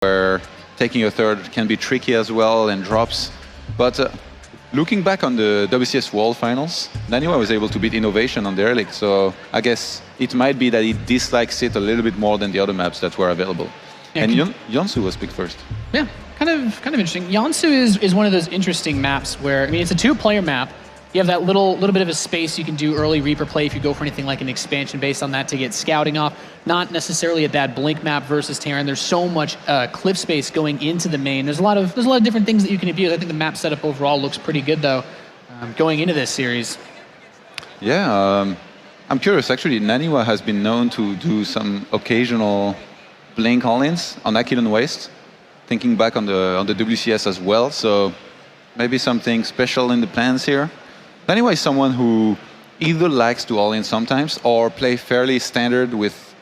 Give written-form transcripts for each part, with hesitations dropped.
where taking a third can be tricky as well and drops. But looking back on the WCS World Finals, NaNiwa was able to beat Innovation on the air league, so I guess it might be that he dislikes it a little bit more than the other maps that were available. Yeah, and Yansu was picked first. Yeah, kind of interesting. Yansu is one of those interesting maps where, I mean, it's a two-player map. You have that little bit of a space you can do early Reaper play if you go for anything like an expansion based on that to get scouting off. Not necessarily a bad blink map versus Terran. There's so much cliff space going into the main. There's a lot of different things that you can abuse. I think the map setup overall looks pretty good though, going into this series. Yeah, I'm curious. Actually, NaNiwa has been known to do some occasional blink all-ins on Aquilon Waste. Thinking back on the WCS as well, so maybe something special in the plans here. NaNiwa is someone who either likes to all-in sometimes or play fairly standard with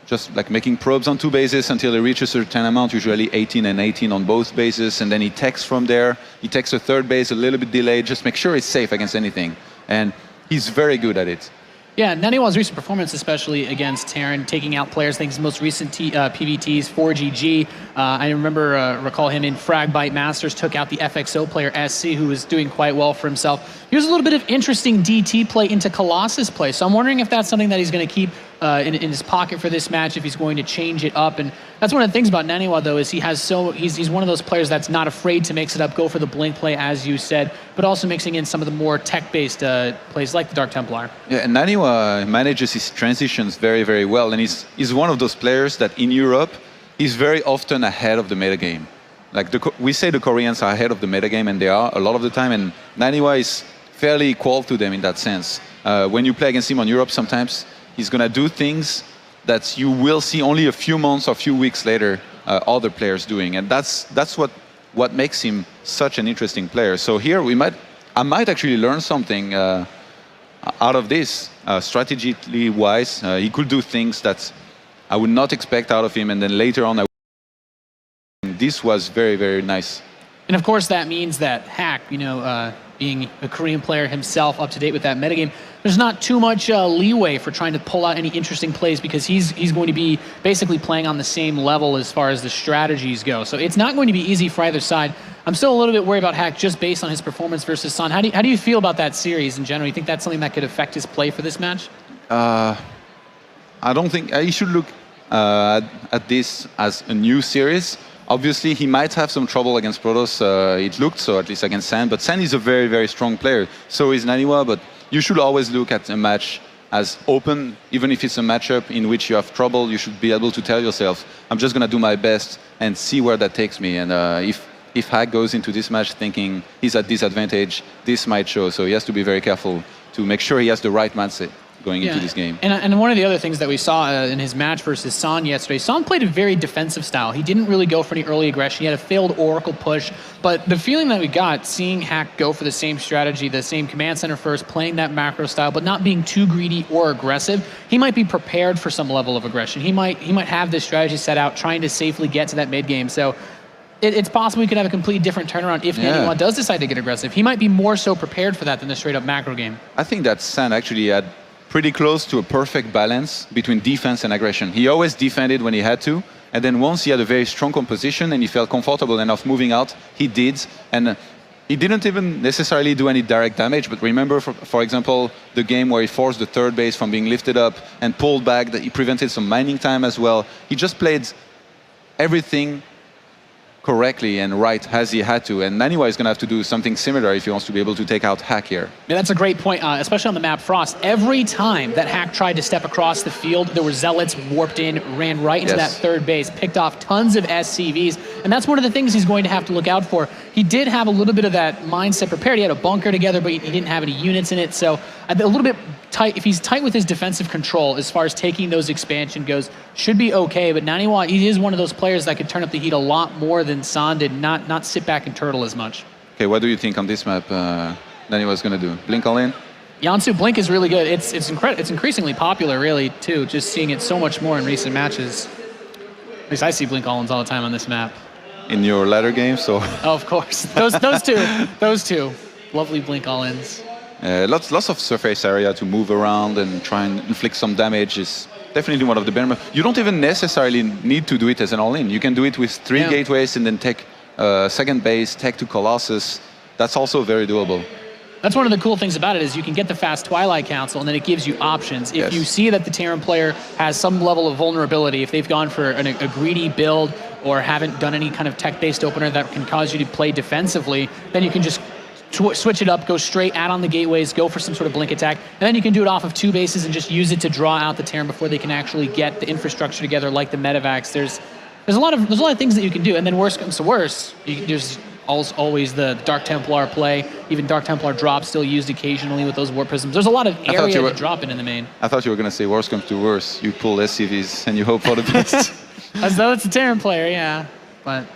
just like making probes on two bases until he reaches a certain amount, usually 18 and 18 on both bases, and then he takes from there. He takes a third base a little bit delayed, just make sure it's safe against anything. And he's very good at it. Yeah, NaNiwa's recent performance, especially against Terran, taking out players. I think his most recent PVTs, 4GG. I recall him in Fragbite Masters, took out the FXO player SC, who was doing quite well for himself. He was a little bit of interesting DT play into Colossus play, so I'm wondering if that's something that he's going to keep in his pocket for this match, if he's going to change it up. And that's one of the things about NaNiwa, though, is he's one of those players that's not afraid to mix it up, go for the blink play, as you said, but also mixing in some of the more tech-based plays like the Dark Templar. Yeah, and NaNiwa manages his transitions very, very well, and he's one of those players that in Europe, he's very often ahead of the metagame. Like we say the Koreans are ahead of the metagame, and they are a lot of the time, and NaNiwa is fairly equal to them in that sense. When you play against him on Europe, sometimes he's going to do things that you will see only a few months or a few weeks later other players doing, and that's what makes him such an interesting player. So here I might actually learn something out of this. Strategically wise, he could do things that I would not expect out of him, and then later on, this was very, very nice. And of course, that means that Hack, being a Korean player himself, up to date with that metagame, there's not too much leeway for trying to pull out any interesting plays because he's going to be basically playing on the same level as far as the strategies go. So it's not going to be easy for either side. I'm still a little bit worried about Hack just based on his performance versus San. How do you feel about that series in general? You think that's something that could affect his play for this match? I don't think he should look at this as a new series. Obviously, he might have some trouble against Protoss. It looked so, at least against San. But San is a very, very strong player. So is NaNiwa. But you should always look at a match as open. Even if it's a matchup in which you have trouble, you should be able to tell yourself, I'm just going to do my best and see where that takes me. And if Hack goes into this match thinking he's at disadvantage, this might show. So he has to be very careful to make sure he has the right mindset going into this game. And one of the other things that we saw in his match versus San yesterday, San played a very defensive style. He didn't really go for any early aggression. He had a failed Oracle push. But the feeling that we got, seeing Hack go for the same strategy, the same command center first, playing that macro style, but not being too greedy or aggressive, he might be prepared for some level of aggression. He might have this strategy set out, trying to safely get to that mid game. So it's possible we could have a completely different turnaround if NaNiwa does decide to get aggressive. He might be more so prepared for that than the straight up macro game. I think that San actually had pretty close to a perfect balance between defense and aggression. He always defended when he had to, and then once he had a very strong composition and he felt comfortable enough moving out, he did. And he didn't even necessarily do any direct damage, but remember, for example, the game where he forced the third base from being lifted up and pulled back, that he prevented some mining time as well. He just played everything correctly and right as he had to. And NaNiwa is going to have to do something similar if he wants to be able to take out Hack here. Yeah, that's a great point, especially on the map Frost. Every time that Hack tried to step across the field, there were Zealots warped in, ran right into that third base, picked off tons of SCVs. And that's one of the things he's going to have to look out for. He did have a little bit of that mindset prepared. He had a bunker together, but he didn't have any units in it. So a little bit tight. If he's tight with his defensive control as far as taking those expansion goes, should be okay. But NaNiwa, he is one of those players that could turn up the heat a lot more than San did, not sit back and turtle as much. Okay, what do you think on this map NaNiwa is going to do? Blink all in? Yansu Blink is really good. It's increasingly popular, really, too. Just seeing it so much more in recent matches. At least I see Blink all-ins all the time on this map. In your ladder games, so. Oh, of course, those two, lovely Blink all-ins. Lots of surface area to move around and try and inflict some damage is definitely one of the better. You don't even necessarily need to do it as an all-in. You can do it with 3 gateways and then take second base, tech to Colossus. That's also very doable. That's one of the cool things about it is you can get the fast Twilight Council, and then it gives you options. If you see that the Terran player has some level of vulnerability, if they've gone for a greedy build or haven't done any kind of tech-based opener that can cause you to play defensively, then you can just switch it up, go straight, add on the gateways, go for some sort of blink attack, and then you can do it off of 2 bases and just use it to draw out the Terran before they can actually get the infrastructure together, like the Medivacs. There's a lot of things that you can do, and then worst comes to worst, there's always the Dark Templar play. Even Dark Templar drop still used occasionally with those Warp Prisms. There's a lot of area to drop in the main. I thought you were going to say worst comes to worst. You pull SCVs and you hope for the best. As though it's a Terran player, yeah. But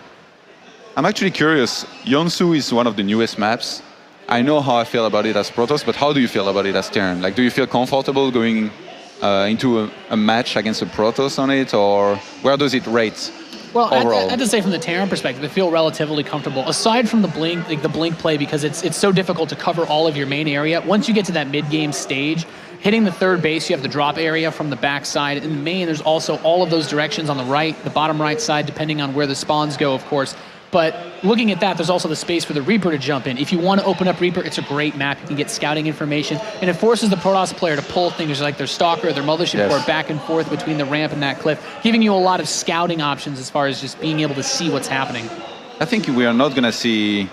I'm actually curious. Yansu is one of the newest maps. I know how I feel about it as Protoss, but how do you feel about it as Terran? Like, do you feel comfortable going into a match against a Protoss on it, or where does it rate? Well, I have to say from the Terran perspective, I feel relatively comfortable. Aside from the blink, like the blink play, because it's so difficult to cover all of your main area. Once you get to that mid-game stage, hitting the third base, you have the drop area from the backside. In the main, there's also all of those directions on the right, the bottom right side, depending on where the spawns go, of course. But looking at that, there's also the space for the Reaper to jump in. If you want to open up Reaper, it's a great map. You can get scouting information, and it forces the Protoss player to pull things like their Stalker or their Mothership Core back and forth between the ramp and that cliff, giving you a lot of scouting options as far as just being able to see what's happening. I think we are not going to see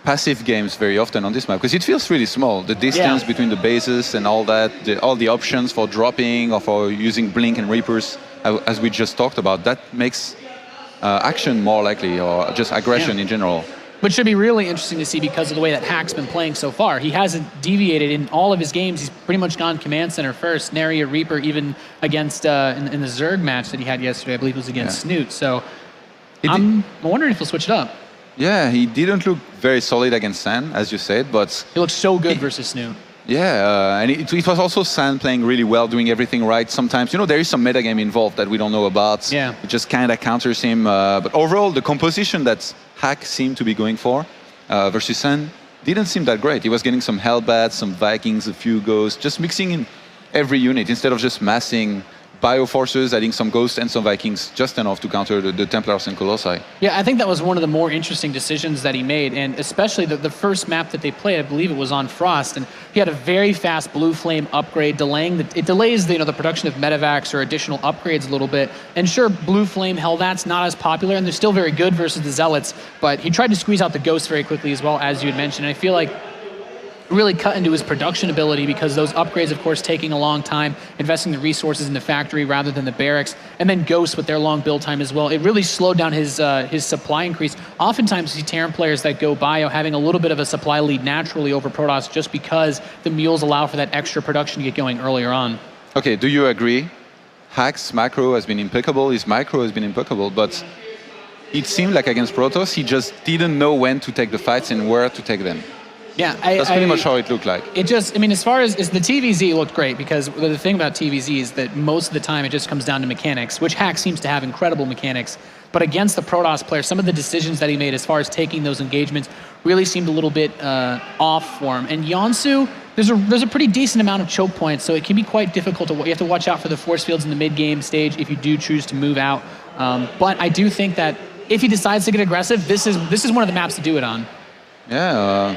passive games very often on this map, because it feels really small. The distance between the bases and all that, all the options for dropping or for using Blink and Reapers, as we just talked about, that makes action more likely, or just aggression in general. Which should be really interesting to see because of the way that Hack's been playing so far. He hasn't deviated in all of his games. He's pretty much gone Command Center first, nary a Reaper, even against in the Zerg match that he had yesterday. I believe it was against Snoot. So I'm wondering if he'll switch it up. Yeah, he didn't look very solid against San, as you said, but he looked so good versus Snoot. Yeah, and it was also San playing really well, doing everything right. Sometimes, there is some metagame involved that we don't know about. Yeah. It just kind of counters him. But overall, the composition that Hack seemed to be going for versus San didn't seem that great. He was getting some Hellbats, some Vikings, a few Ghosts, just mixing in every unit instead of just massing Bioforces, adding some Ghosts and some Vikings, just enough to counter the Templars and Colossi. Yeah, I think that was one of the more interesting decisions that he made, and especially the first map that they played, I believe it was on Frost, and he had a very fast Blue Flame upgrade, it delays the production of Medivacs or additional upgrades a little bit. And sure, Blue Flame Hellbats not as popular, and they're still very good versus the Zealots, but he tried to squeeze out the Ghosts very quickly as well, as you had mentioned. And I feel like really cut into his production ability, because those upgrades, of course, taking a long time, investing the resources in the factory rather than the barracks, and then Ghosts with their long build time as well. It really slowed down his supply increase. Oftentimes, you see Terran players that go bio having a little bit of a supply lead naturally over Protoss, just because the mules allow for that extra production to get going earlier on. Okay, do you agree? Hack's macro has been impeccable, his micro has been impeccable, but it seemed like against Protoss, he just didn't know when to take the fights and where to take them. Yeah, that's pretty much how it looked like. It just, as far as the TVZ looked great, because the thing about TVZ is that most of the time it just comes down to mechanics, which Hack seems to have incredible mechanics. But against the Protoss player, some of the decisions that he made as far as taking those engagements really seemed a little bit off for him. And Yansu, there's a pretty decent amount of choke points, so it can be quite difficult you have to watch out for the force fields in the mid-game stage if you do choose to move out. But I do think that if he decides to get aggressive, this is one of the maps to do it on. Yeah.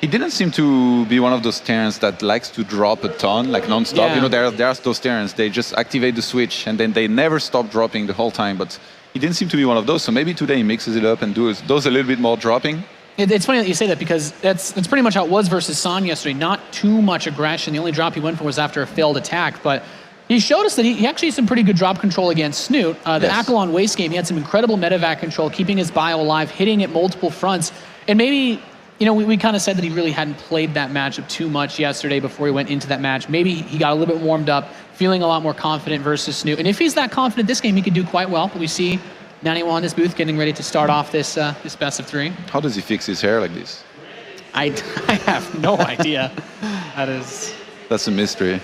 He didn't seem to be one of those Terrans that likes to drop a ton, like non-stop. Yeah. There are those Terrans, they just activate the switch and then they never stop dropping the whole time. But he didn't seem to be one of those. So maybe today he mixes it up and does a little bit more dropping. It's funny that you say that, because that's pretty much how it was versus San yesterday. Not too much aggression. The only drop he went for was after a failed attack. But he showed us that he actually had some pretty good drop control against Snoot. The Akalon Waste game, he had some incredible medevac control, keeping his bio alive, hitting at multiple fronts. And maybe, we kind of said that he really hadn't played that matchup too much yesterday before he went into that match. Maybe he got a little bit warmed up, feeling a lot more confident versus Snoot. And if he's that confident this game, he could do quite well. But we see NaNiwa in his booth getting ready to start off this best of 3. How does he fix his hair like this? I have no idea. That's a mystery.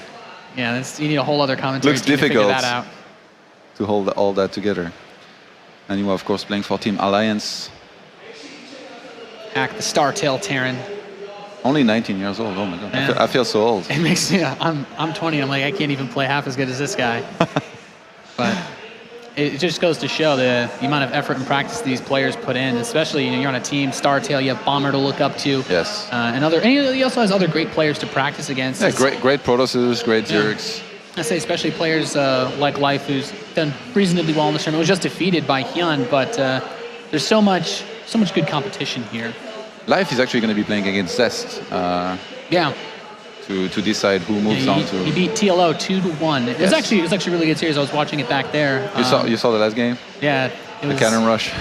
Yeah, you need a whole other commentary Looks team difficult to figure that out. To hold all that together. NaNiwa, of course, playing for Team Alliance. Hack, the Startail Terran. Only 19 years old. Oh my god, Yeah. I feel so old. It makes I'm 20. I'm like, I can't even play half as good as this guy. But it just goes to show the amount of effort and practice these players put in, especially you're on a team, Startail, you have Bomber to look up to. Yes. And he also has other great players to practice against. Yeah, great Protosses, great Zergs. I say especially players like Life, who's done reasonably well in the tournament. Was just defeated by Hyun, but there's so much good competition here. Life is actually going to be playing against Zest. Yeah. To decide who moves on to. He beat TLO 2-1. It was actually a really good series. I was watching it back there. You saw the last game? Yeah. The cannon rush.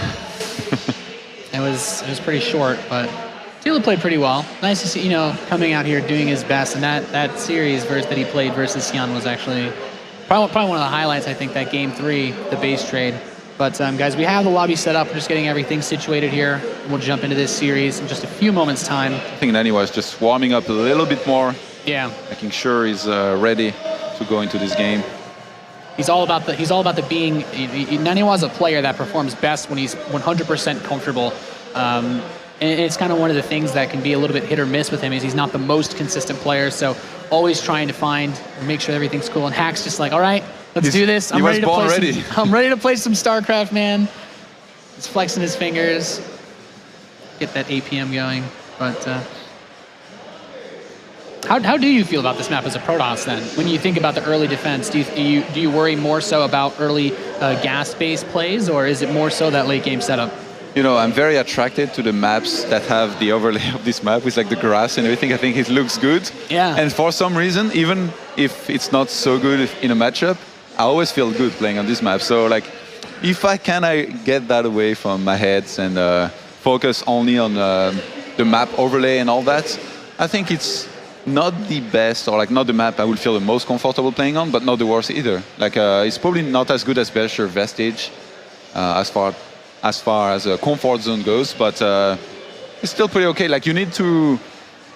It was pretty short, but TLO played pretty well. Nice to see, coming out here doing his best, and that series that he played versus Hyun was actually probably one of the highlights. I think that game 3, the base trade. But guys, we have the lobby set up. We're just getting everything situated here. We'll jump into this series in just a few moments' time. I think NaNiwa is just warming up a little bit more. Yeah. Making sure he's ready to go into this game. He's all about the being. NaNiwa is a player that performs best when he's 100% comfortable. And it's kind of one of the things that can be a little bit hit or miss with him is he's not the most consistent player. So always trying to make sure everything's cool. And Hack's just like, all right, let's do this. I'm ready to play some StarCraft, man. He's flexing his fingers. Get that APM going. But how do you feel about this map as a Protoss then? When you think about the early defense, do you worry more so about early gas-based plays, or is it more so that late game setup? I'm very attracted to the maps that have the overlay of this map with like the grass and everything. I think it looks good. Yeah. And for some reason, even if it's not so good in a matchup, I always feel good playing on this map. So like, if I get that away from my head and focus only on the map overlay and all that, I think it's not the best, or like not the map I would feel the most comfortable playing on, but not the worst either. Like it's probably not as good as Bel'Shir Vestige as far as a comfort zone goes, but it's still pretty okay. Like you need to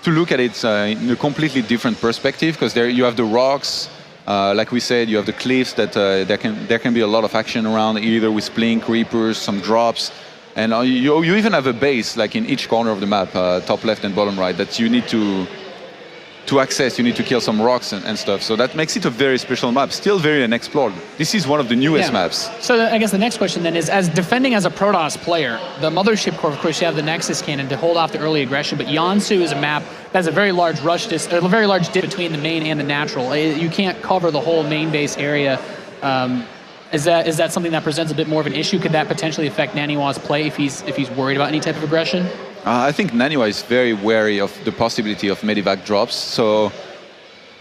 look at it in a completely different perspective, because there you have the rocks, like we said, you have the cliffs that there can be a lot of action around, either with Blink, Reapers, some drops, and you even have a base like in each corner of the map, top left and bottom right, that you need to access. You need to kill some rocks and stuff. So that makes it a very special map, still very unexplored. This is one of the newest maps. So I guess the next question then is, as defending as a Protoss player, the Mothership Core, of course, you have the Nexus Cannon to hold off the early aggression, but Yansu is a map that has a very large a very large dip between the main and the natural. You can't cover the whole main base area. Is that something that presents a bit more of an issue? Could that potentially affect NaNiwa's play if he's worried about any type of aggression? I think NaNiwa is very wary of the possibility of Medivac drops. So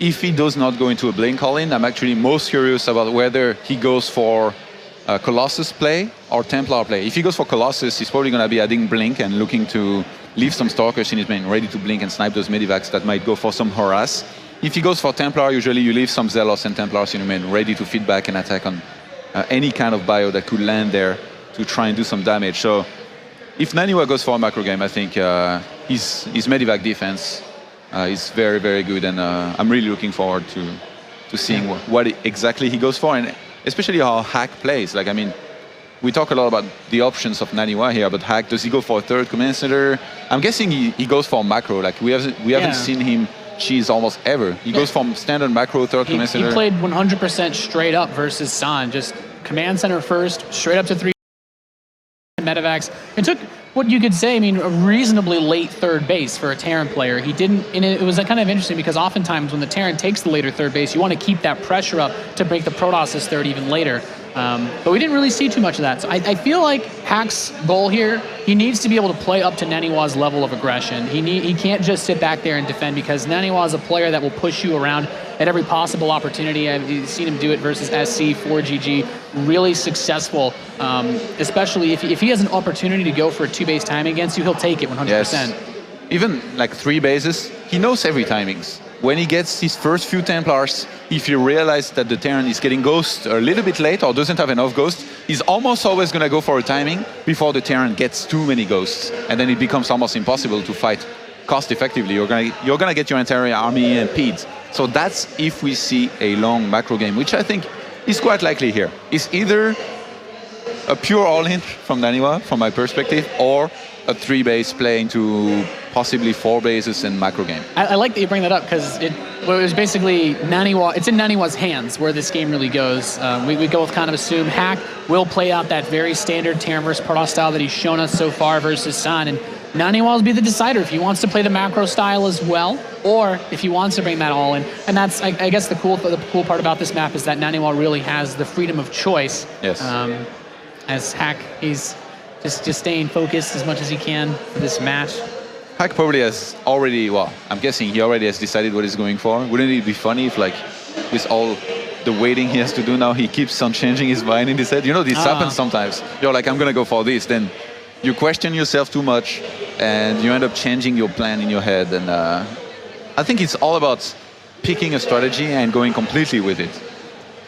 if he does not go into a Blink all-in, I'm actually most curious about whether he goes for a Colossus play or Templar play. If he goes for Colossus, he's probably going to be adding Blink and looking to leave some Stalkers in his main, ready to Blink and snipe those Medivacs that might go for some harass. If he goes for Templar, usually you leave some Zealots and Templars in your main, ready to feed back and attack on any kind of bio that could land there to try and do some damage. So if NaNiwa goes for a macro game, I think his Medivac defense is very, very good, and I'm really looking forward to seeing what exactly he goes for, and especially how Hack plays. Like, I mean, we talk a lot about the options of NaNiwa here, but Hack, does he go for a third command center? I'm guessing he goes for macro. Like, we haven't seen him cheese almost ever. He goes from standard macro, third command center. He played 100% straight up versus San, just command center first, straight up to 3 Medivacs, and took what you could say, a reasonably late third base for a Terran player. He didn't, and it was kind of interesting because oftentimes when the Terran takes the later third base, you want to keep that pressure up to break the Protoss' third even later. But we didn't really see too much of that. So I feel like Hack's goal here, he needs to be able to play up to NaNiwa's level of aggression. He can't just sit back there and defend, because NaNiwa is a player that will push you around at every possible opportunity. I've seen him do it versus SC, 4GG, really successful, especially if he has an opportunity to go for a 2-base timing against you, he'll take it 100%. Yes. Even like 3 bases, he knows every timings. When he gets his first few Templars, if you realize that the Terran is getting Ghost a little bit late or doesn't have enough Ghost, he's almost always going to go for a timing before the Terran gets too many Ghosts. And then it becomes almost impossible to fight cost effectively. You're gonna get your entire army impeded. So that's if we see a long macro game, which I think is quite likely here. It's either a pure all-in from NaNiwa, from my perspective, or a 3-base play into possibly 4 bases and macro game. I like that you bring that up because it was basically NaNiwa. It's in NaNiwa's hands where this game really goes. We both kind of assume Hack will play out that very standard Terran versus Protoss style that he's shown us so far versus Sun, and NaNiwa will be the decider if he wants to play the macro style as well, or if he wants to bring that all in. And that's, I guess, the cool part about this map is that NaNiwa really has the freedom of choice. Yes. As Hack, he's just staying focused as much as he can for this match. Hack probably has already, well, I'm guessing he already has decided what he's going for. Wouldn't it be funny if, like, with all the waiting he has to do now, he keeps on changing his mind in his head? You know, this happens sometimes. You're like, I'm going to go for this. Then you question yourself too much, and you end up changing your plan in your head. And I think it's all about picking a strategy and going completely with it.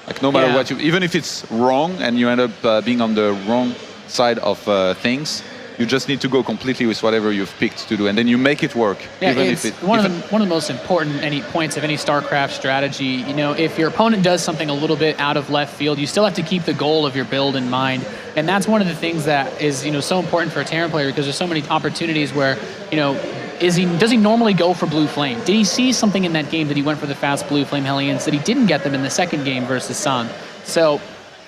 Like, no matter what you, even if it's wrong and you end up being on the wrong side of things, you just need to go completely with whatever you've picked to do, and then you make it work. Yeah, even it's one of the most important points of any StarCraft strategy. You know, if your opponent does something a little bit out of left field, you still have to keep the goal of your build in mind, and that's one of the things that is, you know, so important for a Terran player, because there's so many opportunities where, you know, does he normally go for blue flame? Did he see something in that game that he went for the fast blue flame Hellions that he didn't get them in the second game versus Sun? So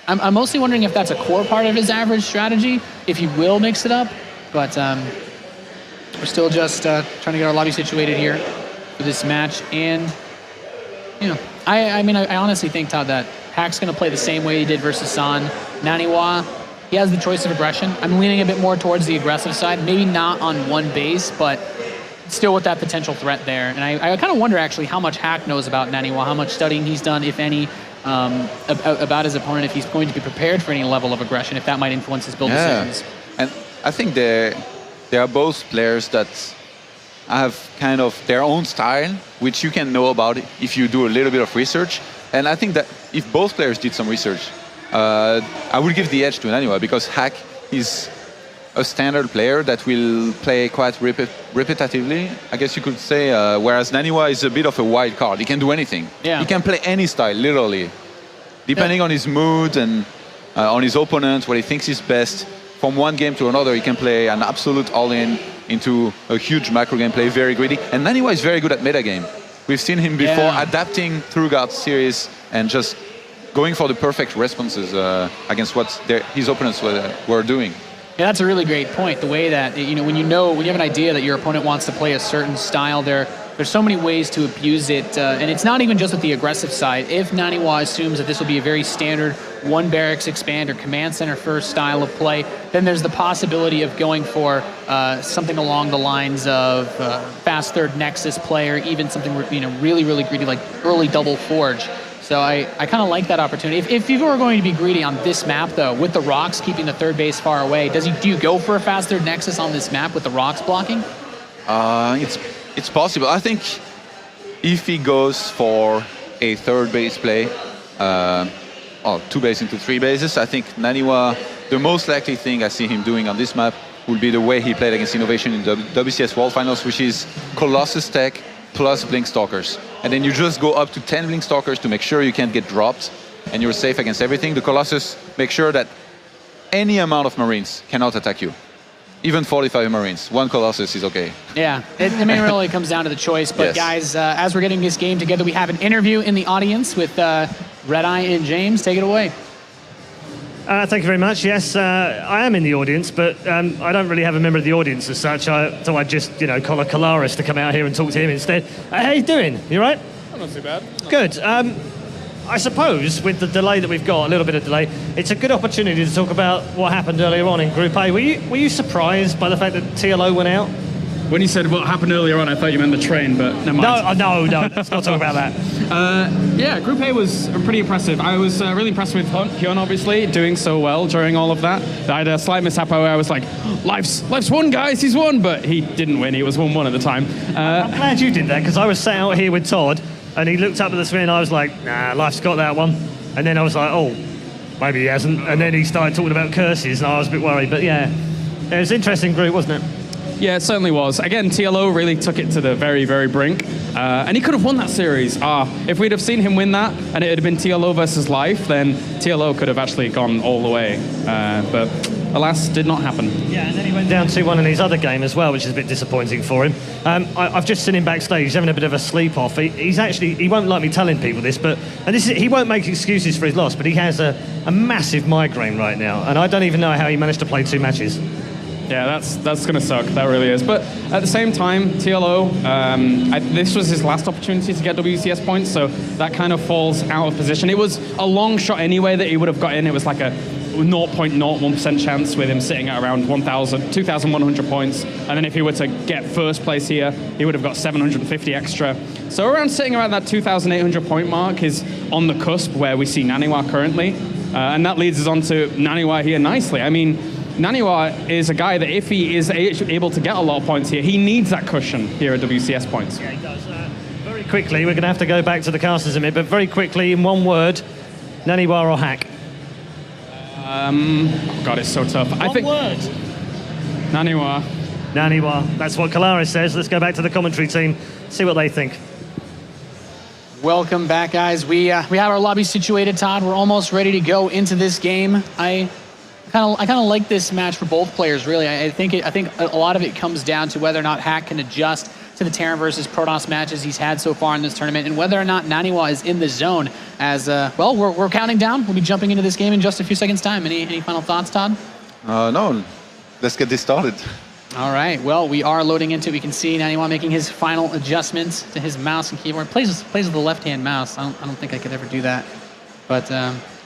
I'm mostly wondering if that's a core part of his average strategy, if he will mix it up. But we're still just trying to get our lobby situated here for this match. And, you know, I mean, I honestly think, Todd, that Hack's going to play the same way he did versus San. NaNiwa, he has the choice of aggression. I'm leaning a bit more towards the aggressive side. Maybe not on one base, but still with that potential threat there. And I kind of wonder, actually, how much Hack knows about NaNiwa, how much studying he's done, if any, about his opponent, if he's going to be prepared for any level of aggression, if that might influence his build decisions. And I think they are both players that have kind of their own style, which you can know about if you do a little bit of research. And I think that if both players did some research, I would give the edge to NaNiwa, because Hack is a standard player that will play quite repetitively, I guess you could say, whereas NaNiwa is a bit of a wild card. He can do anything. Yeah. He can play any style, literally, depending on his mood and on his opponent, what he thinks is best. From one game to another, he can play an absolute all-in into a huge macro game, play very greedy. And NaNiwa is very good at metagame. We've seen him before adapting through Guard series and just going for the perfect responses against what his opponents were doing. Yeah, that's a really great point. The way that, you know, when you have an idea that your opponent wants to play a certain style, there's so many ways to abuse it, and it's not even just with the aggressive side. If NaNiwa assumes that this will be a very standard one barracks expand or command center first style of play, then there's the possibility of going for something along the lines of fast third Nexus play, or even something, you know, really, really greedy like early double forge. So I kind of like that opportunity. If you were going to be greedy on this map, though, with the rocks keeping the third base far away, do you go for a fast third Nexus on this map with the rocks blocking? It's possible. I think if he goes for a third base play, 2 bases into 3 bases, I think NaNiwa, the most likely thing I see him doing on this map will be the way he played against Innovation in the WCS World Finals, which is Colossus tech plus Blink Stalkers. And then you just go up to 10 Blink Stalkers to make sure you can't get dropped and you're safe against everything. The Colossus makes sure that any amount of Marines cannot attack you. Even 45 Marines, 1 Colossus is okay. Yeah, it really comes down to the choice. But guys, as we're getting this game together, we have an interview in the audience with Red Eye and James. Take it away. Thank you very much. Yes, I am in the audience, but I don't really have a member of the audience as such. So I just, call a Kalaris to come out here and talk to him instead. How you doing? You right? I'm not too bad. Good. I suppose with the delay that we've got, a little bit of delay, it's a good opportunity to talk about what happened earlier on in Group A. Were you surprised by the fact that TLO went out? When you said what happened earlier on, I thought you meant the train, but never mind. No, let's not talk about that. Yeah, Group A was pretty impressive. I was really impressed with Hyun, obviously, doing so well during all of that. I had a slight mishap where I was like, Life's won, guys, he's won, but he didn't win. He was 1-1 at the time. I'm glad you did that, because I was sat out here with Todd, and he looked up at the screen, and I was like, nah, Life's got that one. And then I was like, oh, maybe he hasn't. And then he started talking about curses, and I was a bit worried. But yeah, it was an interesting group, wasn't it? Yeah, it certainly was. Again, TLO really took it to the very, very brink. And he could have won that series. If we'd have seen him win that, and it had been TLO versus Life, then TLO could have actually gone all the way. But alas, did not happen. Yeah, and then he went down 2-1 in his other game as well, which is a bit disappointing for him. I've just seen him backstage. He's having a bit of a sleep off. He won't like me telling people this, but he won't make excuses for his loss, but he has a massive migraine right now, and I don't even know how he managed to play 2 matches. Yeah, that's going to suck. That really is. But at the same time, TLO, this was his last opportunity to get WCS points, so that kind of falls out of position. It was a long shot anyway that he would have got in. It was like a 0.01% chance with him sitting at around 2,100 points. And then if he were to get first place here, he would have got 750 extra. So around sitting around that 2,800 point mark is on the cusp where we see NaNiwa currently. And that leads us on to NaNiwa here nicely. I mean, NaNiwa is a guy that if he is able to get a lot of points here, he needs that cushion here at WCS points. Yeah, he does. Very quickly, we're going to have to go back to the casters a minute, but very quickly, in one word, NaNiwa or Hack? Oh God, it's so tough. I think word. NaNiwa. NaNiwa. That's what Kalaris says. Let's go back to the commentary team, see what they think. Welcome back, guys. We have our lobby situated, Todd. We're almost ready to go into this game. I kind of like this match for both players, really. I think a lot of it comes down to whether or not Hack can adjust to the Terran versus Protoss matches he's had so far in this tournament, and whether or not NaNiwa is in the zone. As well, we're counting down. We'll be jumping into this game in just a few seconds' time. Any final thoughts, Todd? No. Let's get this started. All right. Well, we are loading into it. We can see NaNiwa making his final adjustments to his mouse and keyboard. Plays with the left-hand mouse. I don't think I could ever do that. But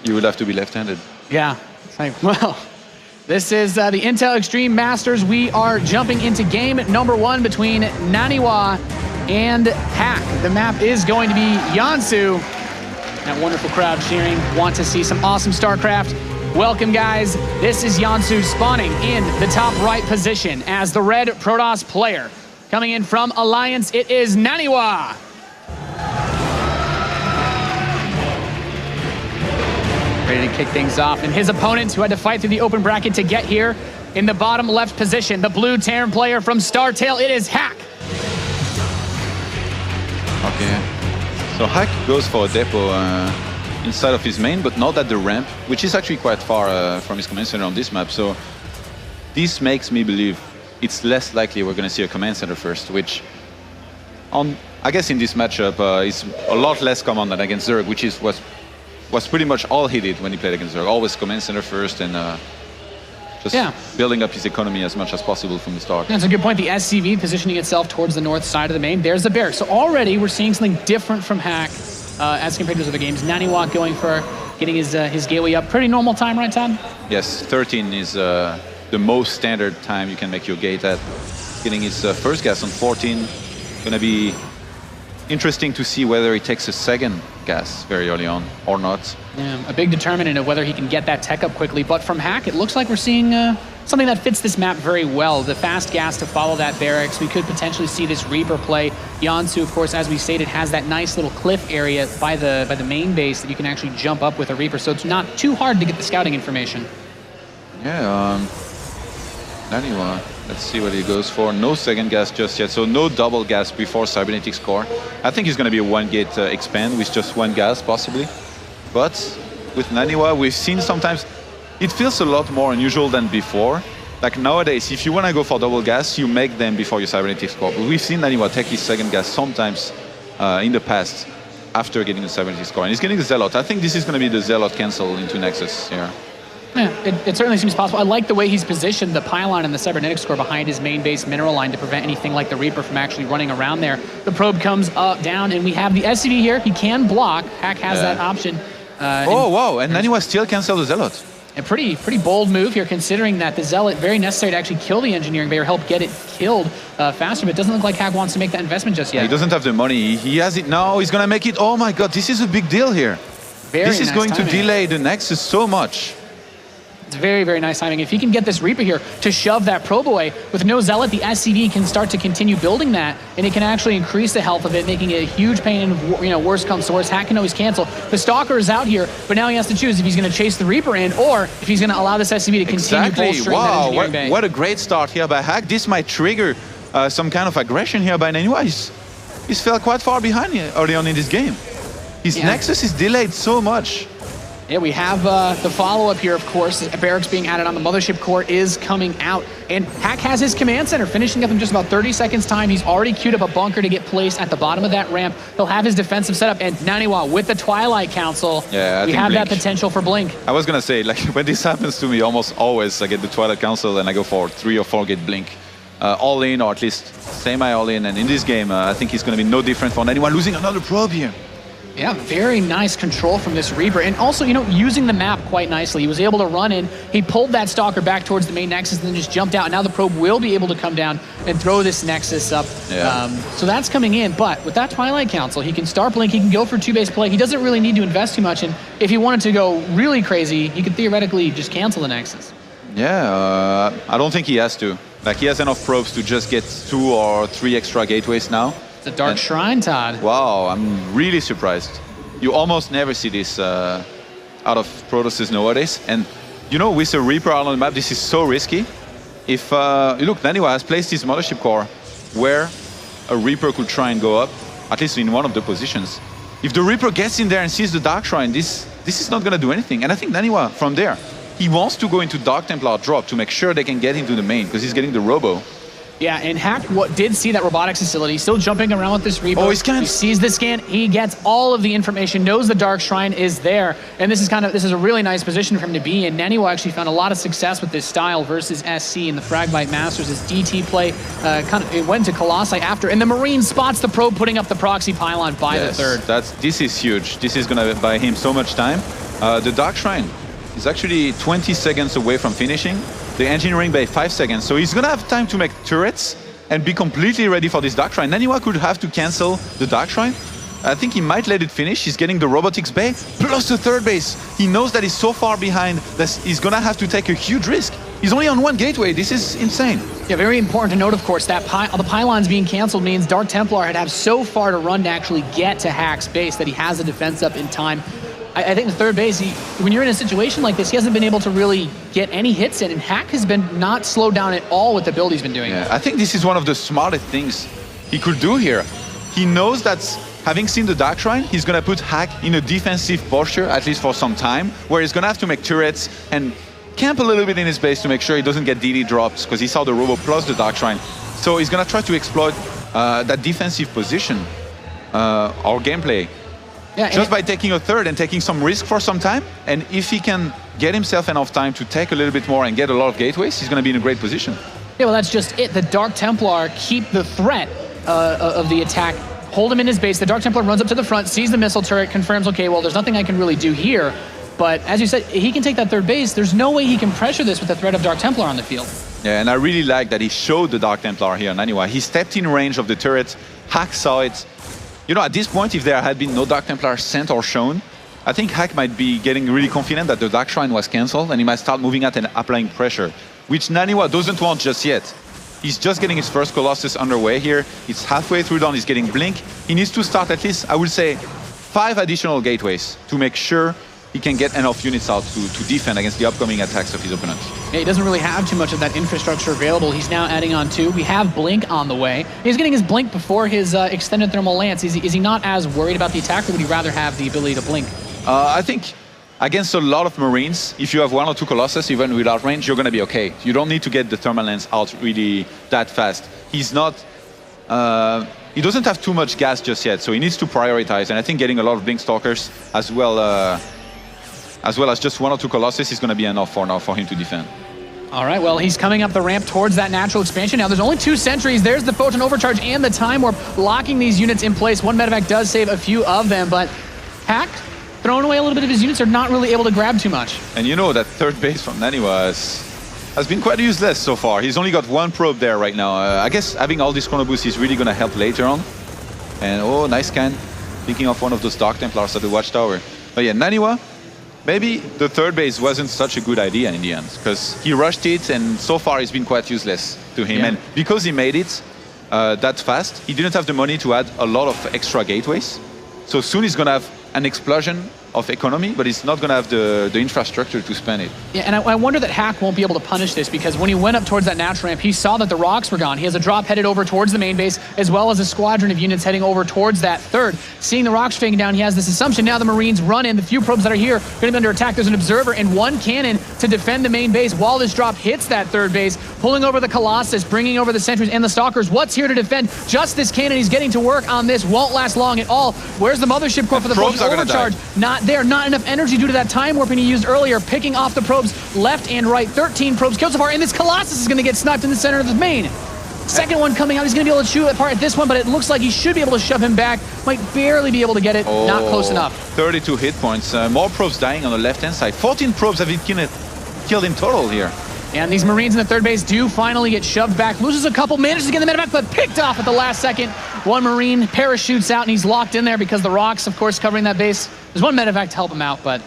you would have to be left-handed. Yeah. Well, this is the Intel Extreme Masters. We are jumping into game number 1 between NaNiwa and Hack. The map is going to be Yansu. That wonderful crowd cheering. Want to see some awesome StarCraft? Welcome, guys. This is Yansu spawning in the top right position as the red Protoss player. Coming in from Alliance, it is NaNiwa. Ready to kick things off. And his opponent, who had to fight through the open bracket to get here, in the bottom left position, the blue Terran player from StarTale, it is Hack. Okay. So Hack goes for a depot inside of his main, but not at the ramp, which is actually quite far from his command center on this map. So this makes me believe it's less likely we're going to see a command center first, which I guess in this matchup is a lot less common than against Zerg, which was pretty much all he did when he played against Zerg. Always command center first and just building up his economy as much as possible from the start. That's a good point. The SCV positioning itself towards the north side of the main. There's the bear. So already we're seeing something different from Hack as compared to his other games. NaNiwa going for getting his gateway up. Pretty normal time, right, Todd? Yes, 13 is the most standard time you can make your gate at. Getting his first gas on 14. Going to be interesting to see whether he takes a second gas very early on or not. Yeah, a big determinant of whether he can get that tech up quickly. But from Hack, it looks like we're seeing something that fits this map very well. The fast gas to follow that barracks. We could potentially see this Reaper play. Yansu, of course, as we stated, has that nice little cliff area by the main base that you can actually jump up with a Reaper. So it's not too hard to get the scouting information. Yeah, NaNiwa. Let's see what he goes for. No second gas just yet, so no double gas before Cybernetics core. I think it's going to be a one gate expand with just one gas, possibly. But with NaNiwa, we've seen sometimes it feels a lot more unusual than before. Like nowadays, if you want to go for double gas, you make them before your Cybernetics core. But we've seen NaNiwa take his second gas sometimes in the past after getting the Cybernetics core. And he's getting the Zealot. I think this is going to be the Zealot cancel into Nexus here. Yeah, it certainly seems possible. I like the way he's positioned the pylon and the cybernetics core behind his main base mineral line to prevent anything like the Reaper from actually running around there. The probe comes up, down, and we have the SCV here. He can block. Hack has that option. Wow, and NaNiwa still cancel the Zealot. A pretty bold move here, considering that the Zealot, very necessary to actually kill the engineering bay or help get it killed faster, but it doesn't look like Hack wants to make that investment just yet. He doesn't have the money. He has it now. He's going to make it. Oh my God, this is a big deal here. This is going to delay the Nexus so much. It's very, very nice timing. If he can get this Reaper here to shove that probe away, with no Zealot, the SCV can start to continue building that, and it can actually increase the health of it, making it a huge pain, and worst comes to worst, Hack can always cancel. The Stalker is out here, but now he has to choose if he's going to chase the Reaper in, or if he's going to allow this SCV to continue bolstering that engineering bay. What a great start here by Hack. This might trigger some kind of aggression here by NaNiwa. He's fell quite far behind here early on in this game. His Nexus is delayed so much. Yeah, we have the follow-up here, of course. Barracks being added on the Mothership core is coming out. And Hack has his command center finishing up in just about 30 seconds time. He's already queued up a bunker to get placed at the bottom of that ramp. He'll have his defensive setup. And NaNiwa with the Twilight Council, we have that potential for Blink. I was going to say, like, when this happens to me, almost always I get the Twilight Council and I go for 3 or 4 gate Blink. All in, or at least semi all in. And in this game, I think it's going to be no different for NaNiwa losing another probe here. Yeah, very nice control from this Reaper. And also, you know, using the map quite nicely. He was able to run in, he pulled that Stalker back towards the main Nexus and then just jumped out. And now the probe will be able to come down and throw this Nexus up. Yeah. So that's coming in. But with that Twilight Council, he can start Blink, he can go for 2-base play. He doesn't really need to invest too much. And if he wanted to go really crazy, he could theoretically just cancel the Nexus. Yeah, I don't think he has to. Like, he has enough probes to just get 2 or 3 extra gateways now. It's a Dark Shrine, Todd. Wow, I'm really surprised. You almost never see this out of Protosses nowadays. And, you know, with a Reaper out on the map, this is so risky. If, look, NaNiwa has placed his Mothership core where a Reaper could try and go up, at least in one of the positions. If the Reaper gets in there and sees the Dark Shrine, this is not going to do anything. And I think NaNiwa, from there, he wants to go into Dark Templar drop to make sure they can get into the main, because he's getting the Robo. Yeah, and Hack did see that robotics facility, still jumping around with this Reaper. Oh, he scans. He sees the scan, he gets all of the information, knows the Dark Shrine is there, and this is a really nice position for him to be in. NaNiwa actually found a lot of success with this style versus SC in the Fragbite Masters. His DT play it went to Colossi after, and the Marine spots the probe putting up the proxy pylon by the third. This is huge. This is going to buy him so much time. The Dark Shrine is actually 20 seconds away from finishing. The engineering bay 5 seconds, so he's gonna have time to make turrets and be completely ready for this Dark Shrine. NaNiwa could have to cancel the Dark Shrine. I think he might let it finish. He's getting the robotics bay plus the third base. He knows that he's so far behind that he's gonna have to take a huge risk. He's only on 1 gateway. This is insane. Yeah, very important to note, of course, that the pylons being canceled means Dark Templar had to have so far to run to actually get to Hack's base that he has the defense up in time. I think the third base, when you're in a situation like this, he hasn't been able to really get any hits in, and Hack has been not slowed down at all with the build he's been doing. Yeah, I think this is one of the smartest things he could do here. He knows that having seen the Dark Shrine, he's going to put Hack in a defensive posture, at least for some time, where he's going to have to make turrets and camp a little bit in his base to make sure he doesn't get DD drops, because he saw the Robo plus the Dark Shrine. So he's going to try to exploit that defensive position or gameplay. Yeah, just by taking a third and taking some risk for some time. And if he can get himself enough time to take a little bit more and get a lot of gateways, he's going to be in a great position. Yeah, well, that's just it. The Dark Templar keep the threat of the attack, hold him in his base. The Dark Templar runs up to the front, sees the missile turret, confirms, okay, well, there's nothing I can really do here. But as you said, he can take that third base. There's no way he can pressure this with the threat of Dark Templar on the field. Yeah, and I really like that he showed the Dark Templar here. NaNiwa, he stepped in range of the turret. Hack saw it. You know, at this point, if there had been no Dark Templar sent or shown, I think Hack might be getting really confident that the Dark Shrine was cancelled, and he might start moving out and applying pressure, which NaNiwa doesn't want just yet. He's just getting his first Colossus underway here. He's halfway through done, he's getting Blink. He needs to start at least, I would say, 5 additional gateways to make sure he can get enough units out to defend against the upcoming attacks of his opponents. Yeah, he doesn't really have too much of that infrastructure available. He's now adding on 2. We have Blink on the way. He's getting his Blink before his extended thermal lance. Is he not as worried about the attack, or would he rather have the ability to Blink? I think against a lot of Marines, if you have 1 or 2 Colossus, even without range, you're going to be okay. You don't need to get the thermal lance out really that fast. He's not... he doesn't have too much gas just yet, so he needs to prioritize. And I think getting a lot of Blink Stalkers as well as just 1 or 2 Colossus is going to be enough for now for him to defend. All right, well, he's coming up the ramp towards that natural expansion. Now, there's only 2 sentries. There's the Photon Overcharge and the Time Warp locking these units in place. 1 medevac does save a few of them, but Hack throwing away a little bit of his units are not really able to grab too much. And you know that third base from NaNiwa has been quite useless so far. He's only got 1 probe there right now. I guess having all this chrono boost is really going to help later on. And oh, nice scan. Picking off one of those Dark Templars at the Watchtower. But yeah, NaNiwa, maybe the third base wasn't such a good idea in the end, because he rushed it and so far it's been quite useless to him. Yeah. And because he made it that fast, he didn't have the money to add a lot of extra gateways. So soon he's going to have an explosion of economy, but he's not going to have the infrastructure to spend it. Yeah, and I wonder that Hack won't be able to punish this, because when he went up towards that natural ramp, he saw that the rocks were gone. He has a drop headed over towards the main base, as well as a squadron of units heading over towards that third. Seeing the rocks fading down, he has this assumption now the Marines run in. The few probes that are here are going to be under attack. There's an observer and one cannon to defend the main base while this drop hits that third base, pulling over the Colossus, bringing over the sentries and the stalkers. What's here to defend? Just this cannon. He's getting to work on this. Won't last long at all. Where's the mothership core for the probes? Overcharge. Not there. Not enough energy due to that time warping he used earlier, picking off the probes left and right. 13 probes killed so far, and this Colossus is going to get sniped in the center of the main. Second one coming out, he's going to be able to shoot apart at this one, but it looks like he should be able to shove him back. Might barely be able to get it. Not close enough. 32 hit points. More probes dying on the left-hand side. 14 probes have been killed in total here. And these Marines in the third base do finally get shoved back. Loses a couple, manages to get the medevac, but picked off at the last second. One Marine parachutes out, and he's locked in there because the rocks, of course, covering that base. There's one medevac to help him out, but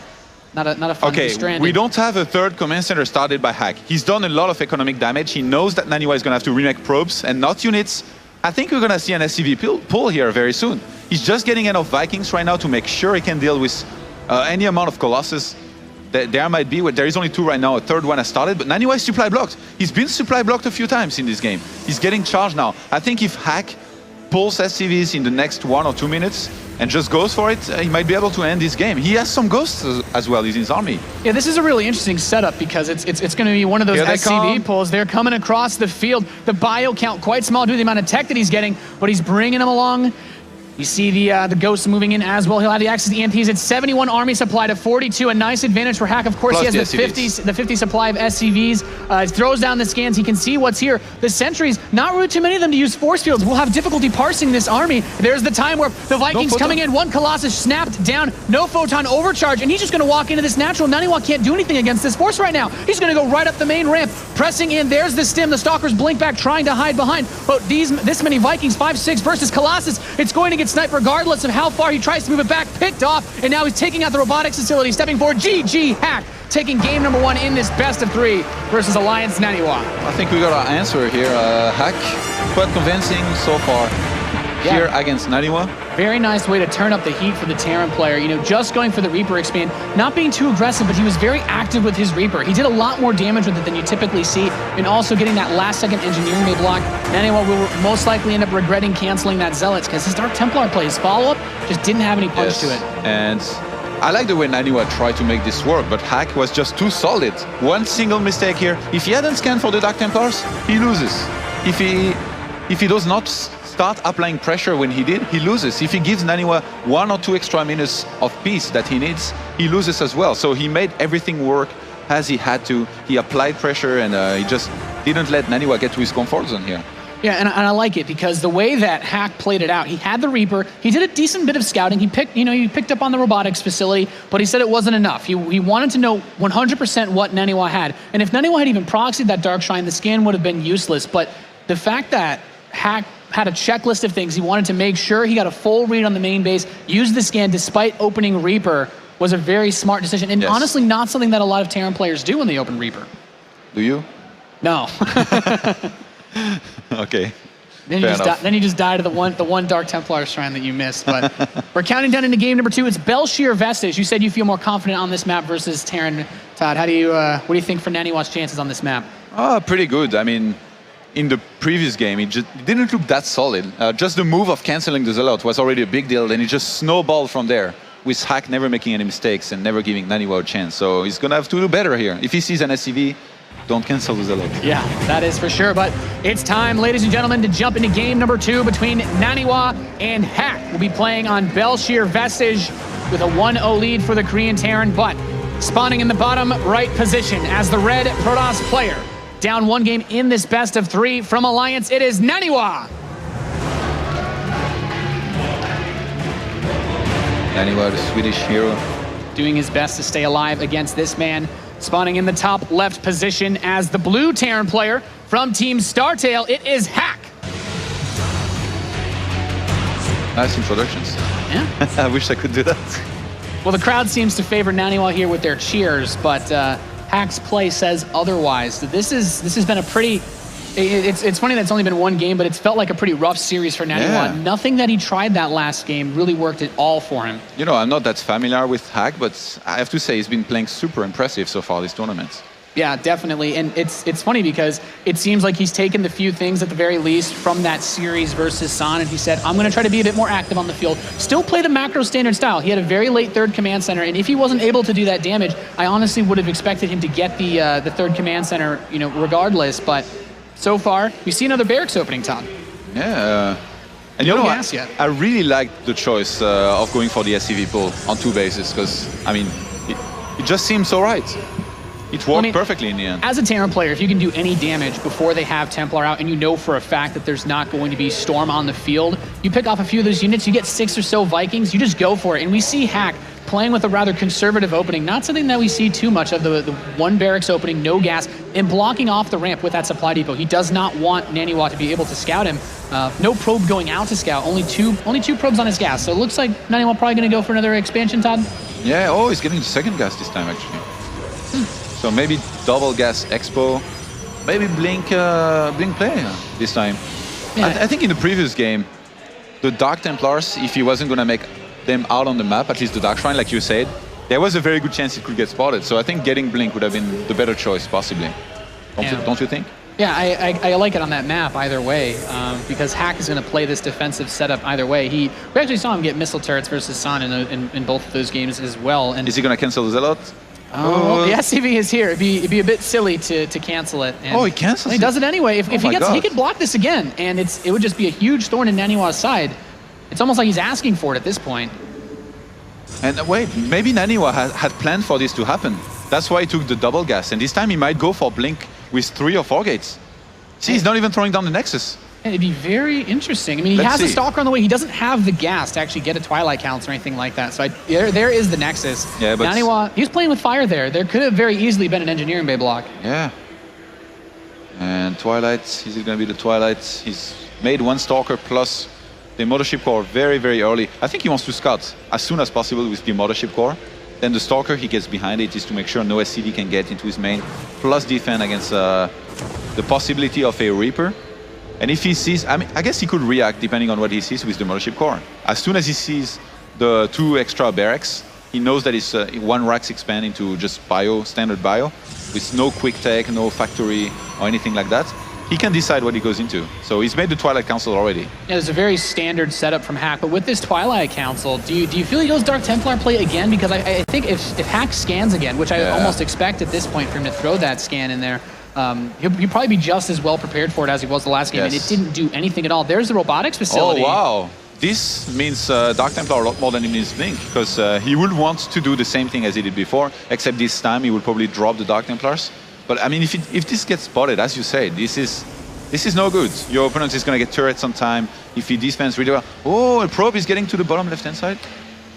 not a fun stranding. We don't have a third command center started by Hack. He's done a lot of economic damage. He knows that NaNiwa is going to have to remake probes and not units. I think we're going to see an SCV pull here very soon. He's just getting enough Vikings right now to make sure he can deal with any amount of Colossus. There might be, there is only 2 right now, a third one has started, but NaNiwa is supply blocked. He's been supply blocked a few times in this game. He's getting charged now. I think if Hack pulls SCVs in the next 1 or 2 minutes and just goes for it, he might be able to end this game. He has some ghosts as well in his army. Yeah, this is a really interesting setup because it's going to be one of those SCV pulls. They're coming across the field. The bio count quite small due to the amount of tech that he's getting, but he's bringing them along. You see the ghosts moving in as well. He'll have the access to EMPs. It's 71 army supply to 42. A nice advantage for Hack. Of course, plus he has the 50 supply of SCVs. He throws down the scans. He can see what's here. The sentries, not really too many of them to use force fields. We'll have difficulty parsing this army. There's the time warp. The Vikings coming in. One Colossus snapped down. No photon overcharge. And he's just going to walk into this natural. NaNiwa can't do anything against this force right now. He's going to go right up the main ramp. Pressing in. There's the stim. The stalkers blink back, trying to hide behind. But this many Vikings, 5-6 versus Colossus, it's going to get sniped regardless of how far he tries to move it back. Picked off, and now he's taking out the robotics facility, stepping forward. GG Hack, taking game number 1 in this best of 3 versus Alliance NaNiwa. I think we got our answer here. Hack, quite convincing so far here against NaNiwa. Very nice way to turn up the heat for the Terran player. You know, just going for the Reaper expand, not being too aggressive, but he was very active with his Reaper. He did a lot more damage with it than you typically see, and also getting that last-second engineering bay block. NaNiwa will most likely end up regretting canceling that Zealots because his Dark Templar play, his follow-up, just didn't have any punch to it. And I like the way NaNiwa tried to make this work, but Hack was just too solid. One single mistake here. If he hadn't scanned for the Dark Templars, he loses. If he does not start applying pressure when he did, he loses. If he gives NaNiwa 1 or 2 extra minutes of peace that he needs, he loses as well. So he made everything work as he had to. He applied pressure, and he just didn't let NaNiwa get to his comfort zone here. Yeah, and I like it because the way that Hack played it out, he had the Reaper, he did a decent bit of scouting, he picked up on the robotics facility, but he said it wasn't enough. He wanted to know 100% what NaNiwa had, and if NaNiwa had even proxied that Dark Shrine, the scan would have been useless, but the fact that Hack had a checklist of things, he wanted to make sure he got a full read on the main base, used the scan despite opening Reaper, was a very smart decision, and honestly not something that a lot of Terran players do when they open Reaper. Do you? No. Okay. Then you just die to the one Dark Templar shrine that you missed. But we're counting down into game number 2. It's Bel'Shir Vestige. You said you feel more confident on this map versus Terran. Todd, what do you think for NaNiwa's chances on this map? Pretty good. I mean, in the previous game, it didn't look that solid. Just the move of canceling the Zealot was already a big deal, and it just snowballed from there, with Hack never making any mistakes and never giving NaNiwa a chance. So he's going to have to do better here. If he sees an SCV, don't cancel the Zealot. Yeah, that is for sure. But it's time, ladies and gentlemen, to jump into game number 2 between NaNiwa and Hack. We'll be playing on Bel'Shir Vestige with a 1-0 lead for the Korean Terran, but spawning in the bottom right position as the red Protoss player. Down 1 game in this best of 3 from Alliance, it is NaNiwa. NaNiwa, the Swedish hero. Doing his best to stay alive against this man. Spawning in the top left position as the blue Terran player from Team Startail, it is Hack. Nice introductions. Yeah. I wish I could do that. Well, the crowd seems to favor NaNiwa here with their cheers, but Hack's play says otherwise. This has been a pretty It's funny that it's only been one game, but it's felt like a pretty rough series for NaNiwa. Yeah. Nothing that he tried that last game really worked at all for him. You know, I'm not that familiar with Hack, but I have to say he's been playing super impressive so far this tournament. Yeah, definitely. And it's funny because it seems like he's taken the few things at the very least from that series versus San, and he said, I'm going to try to be a bit more active on the field. Still play the macro standard style. He had a very late third command center, and if he wasn't able to do that damage, I honestly would have expected him to get the third command center, you know, regardless. But so far, we see another barracks opening, Todd. Yeah. And No you know, gas yet. I really like the choice of going for the SCV pull on 2 bases because, I mean, it just seems so right. It worked perfectly in the end. As a Terran player, if you can do any damage before they have Templar out and you know for a fact that there's not going to be Storm on the field, you pick off a few of those units, you get 6 or so Vikings, you just go for it. And we see Hack playing with a rather conservative opening, not something that we see too much of, the one barracks opening, no gas, and blocking off the ramp with that supply depot. He does not want NaNiwa to be able to scout him. No probe going out to scout, only two probes on his gas. So it looks like NaNiwa probably going to go for another expansion, Todd? Yeah, oh, he's getting the second gas this time, actually. So maybe double gas expo, maybe blink play this time. Yeah. I think in the previous game, the Dark Templars, if he wasn't going to make them out on the map, at least the Dark Shrine, like you said, there was a very good chance it could get spotted. So I think getting blink would have been the better choice, possibly. Don't you think? Yeah, I like it on that map either way, because Hack is going to play this defensive setup either way. We actually saw him get missile turrets versus San in both of those games as well. And is he going to cancel the Zealot? Oh, the SCV is here. It'd be a bit silly to cancel it. And he cancels it? He does it anyway. If he could block this again, and it would just be a huge thorn in NaNiwa's side. It's almost like he's asking for it at this point. And wait, maybe NaNiwa had planned for this to happen. That's why he took the double gas. And this time he might go for blink with 3 or 4 gates. See, he's not even throwing down the Nexus. It'd be very interesting. I mean, he has a Stalker on the way. He doesn't have the gas to actually get a Twilight Council or anything like that. So there is the Nexus. Yeah, but NaNiwa, he was playing with fire there. There could have very easily been an Engineering Bay block. Yeah. And Twilight, is it going to be the Twilight? He's made 1 Stalker plus the Mothership Core very, very early. I think he wants to scout as soon as possible with the Mothership Core. Then the Stalker, he gets behind it, is to make sure no SCV can get into his main, plus defend against the possibility of a Reaper. And if he sees, I mean, I guess he could react depending on what he sees with the Mothership Core. As soon as he sees the 2 extra barracks, he knows that it's 1 Rax expand into just bio, standard bio, with no quick tech, no factory or anything like that. He can decide what he goes into. So he's made the Twilight Council already. Yeah, it's a very standard setup from Hack, but with this Twilight Council, do you feel he goes Dark Templar play again? Because I think if Hack scans again, which I almost expect at this point for him to throw that scan in there, he'll probably be just as well prepared for it as he was the last game, and it didn't do anything at all. There's the robotics facility. Oh, wow. This means Dark Templar a lot more than it means Blink, because he will want to do the same thing as he did before, except this time he will probably drop the Dark Templars. But I mean, if this gets spotted, as you say, this is no good. Your opponent is going to get turrets on time. If he defends really well. Oh, a probe is getting to the bottom left-hand side.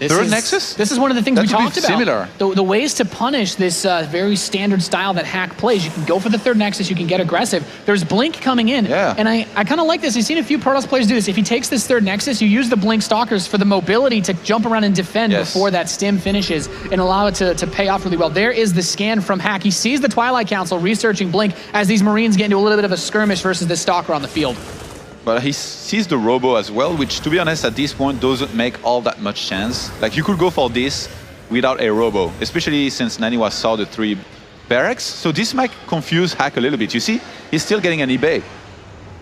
Third Nexus? This is one of the things we talked about. Similar. The ways to punish this very standard style that Hack plays. You can go for the third Nexus, you can get aggressive. There's Blink coming in. Yeah. And I kind of like this. I've seen a few Protoss players do this. If he takes this third Nexus, you use the Blink Stalkers for the mobility to jump around and defend before that stim finishes and allow it to pay off really well. There is the scan from Hack. He sees the Twilight Council researching Blink as these Marines get into a little bit of a skirmish versus this Stalker on the field. But he sees the Robo as well, which, to be honest, at this point doesn't make all that much sense. Like, you could go for this without a Robo, especially since NaNiwa saw the 3 barracks. So this might confuse Hack a little bit. You see, he's still getting an eBay.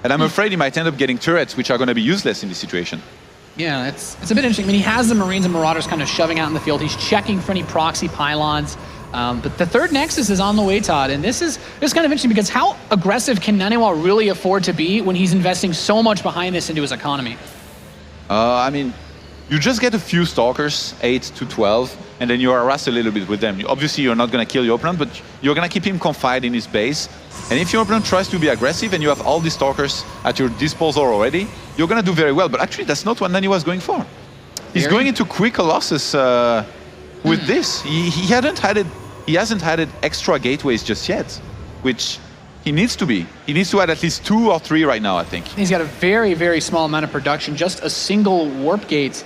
And I'm afraid he might end up getting turrets, which are going to be useless in this situation. Yeah, it's a bit interesting. I mean, he has the Marines and Marauders kind of shoving out in the field. He's checking for any proxy pylons. But the third Nexus is on the way, Todd, and this is kind of interesting because how aggressive can NaNiwa really afford to be when he's investing so much behind this into his economy? I mean, you just get a few Stalkers, 8 to 12, and then you harass a little bit with them. Obviously, you're not going to kill your opponent, but you're going to keep him confined in his base. And if your opponent tries to be aggressive and you have all these Stalkers at your disposal already, you're going to do very well. But actually, that's not what NaNiwa is going for. He's going into quick Colossus with this. He hasn't had extra gateways just yet, which he needs to be. He needs to add at least 2 or 3 right now, I think. He's got a very, very small amount of production, just a single warp gate.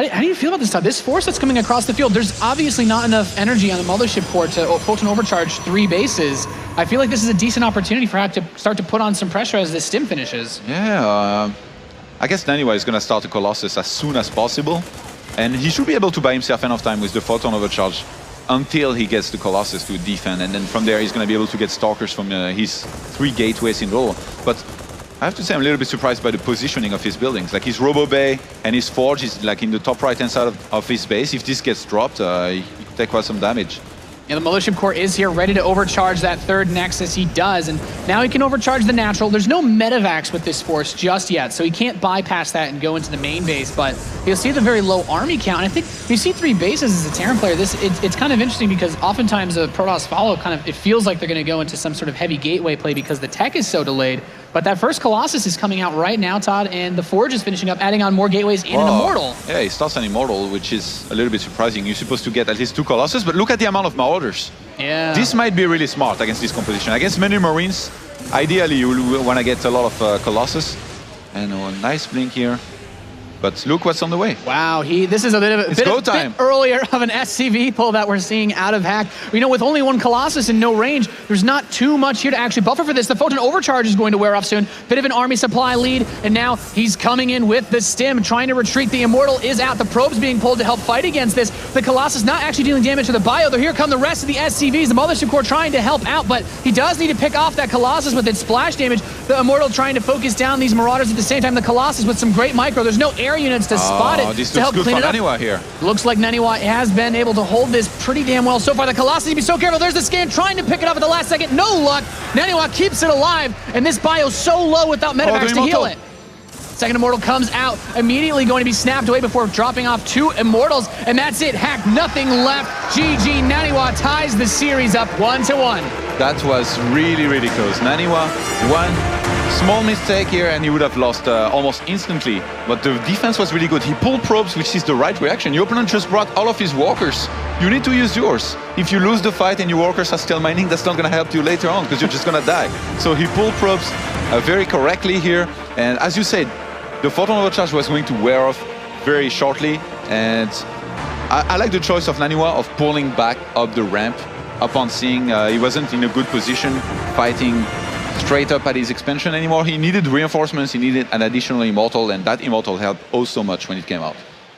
How do you feel about this stuff? This force that's coming across the field, there's obviously not enough energy on the Mothership core to Photon Overcharge 3 bases. I feel like this is a decent opportunity for Hack to start to put on some pressure as this stim finishes. Yeah, I guess NaNiwa is going to start the Colossus as soon as possible. And he should be able to buy himself enough time with the Photon Overcharge until he gets the Colossus to defend. And then from there, he's going to be able to get Stalkers from his 3 gateways in row. But I have to say, I'm a little bit surprised by the positioning of his buildings. Like his Robo Bay and his Forge is like in the top right-hand side of his base. If this gets dropped, he could take quite some damage. Yeah, the Mothership core is here, ready to overcharge that third Nexus. He does, and now he can overcharge the natural. There's no Medivacs with this force just yet, so he can't bypass that and go into the main base, but you'll see the very low army count. And I think if you see 3 bases as a Terran player, it's kind of interesting because oftentimes a Protoss follow it feels like they're going to go into some sort of heavy gateway play because the tech is so delayed. But that first Colossus is coming out right now, Todd, and the Forge is finishing up, adding on more gateways and an Immortal. Yeah, he starts an Immortal, which is a little bit surprising. You're supposed to get at least 2 Colossus, but look at the amount of Marauders. Yeah. This might be really smart against this composition. Against many Marines, ideally you will want to get a lot of Colossus. And a nice blink here. But look what's on the way. Wow, this is a bit earlier of an SCV pull that we're seeing out of Hack. You know, with only 1 Colossus and no range, there's not too much here to actually buffer for this. The Photon Overcharge is going to wear off soon. Bit of an army supply lead, and now he's coming in with the stim, trying to retreat. The Immortal is out. The Probe's being pulled to help fight against this. The Colossus not actually dealing damage to the bio, though. Here come the rest of the SCVs. The Mothership core trying to help out, but he does need to pick off that Colossus with its splash damage. The Immortal trying to focus down these Marauders at the same time. The Colossus with some great micro. There's no air units to spot it this to help looks clean good it for up. NaNiwa here. Looks like NaNiwa has been able to hold this pretty damn well so far. The Colossus, be so careful. There's the scan trying to pick it up at the last second. No luck. NaNiwa keeps it alive, and this bio's so low without Medivacs to heal it. Second Immortal comes out, immediately going to be snapped away before dropping off 2 Immortals, and that's it. Hack, nothing left. GG, NaNiwa ties the series up 1-1. That was really, really close. NaNiwa, 1 small mistake here and he would have lost almost instantly. But the defense was really good. He pulled probes, which is the right reaction. Your opponent just brought all of his walkers. You need to use yours. If you lose the fight and your walkers are still mining, that's not going to help you later on because you're just going to die. So he pulled probes very correctly here. And as you said, the Photon Overcharge was going to wear off very shortly. And I like the choice of NaNiwa of pulling back up the ramp upon seeing he wasn't in a good position fighting straight up at his expansion anymore. He needed reinforcements, he needed an additional Immortal, and that Immortal helped oh so much when it came out.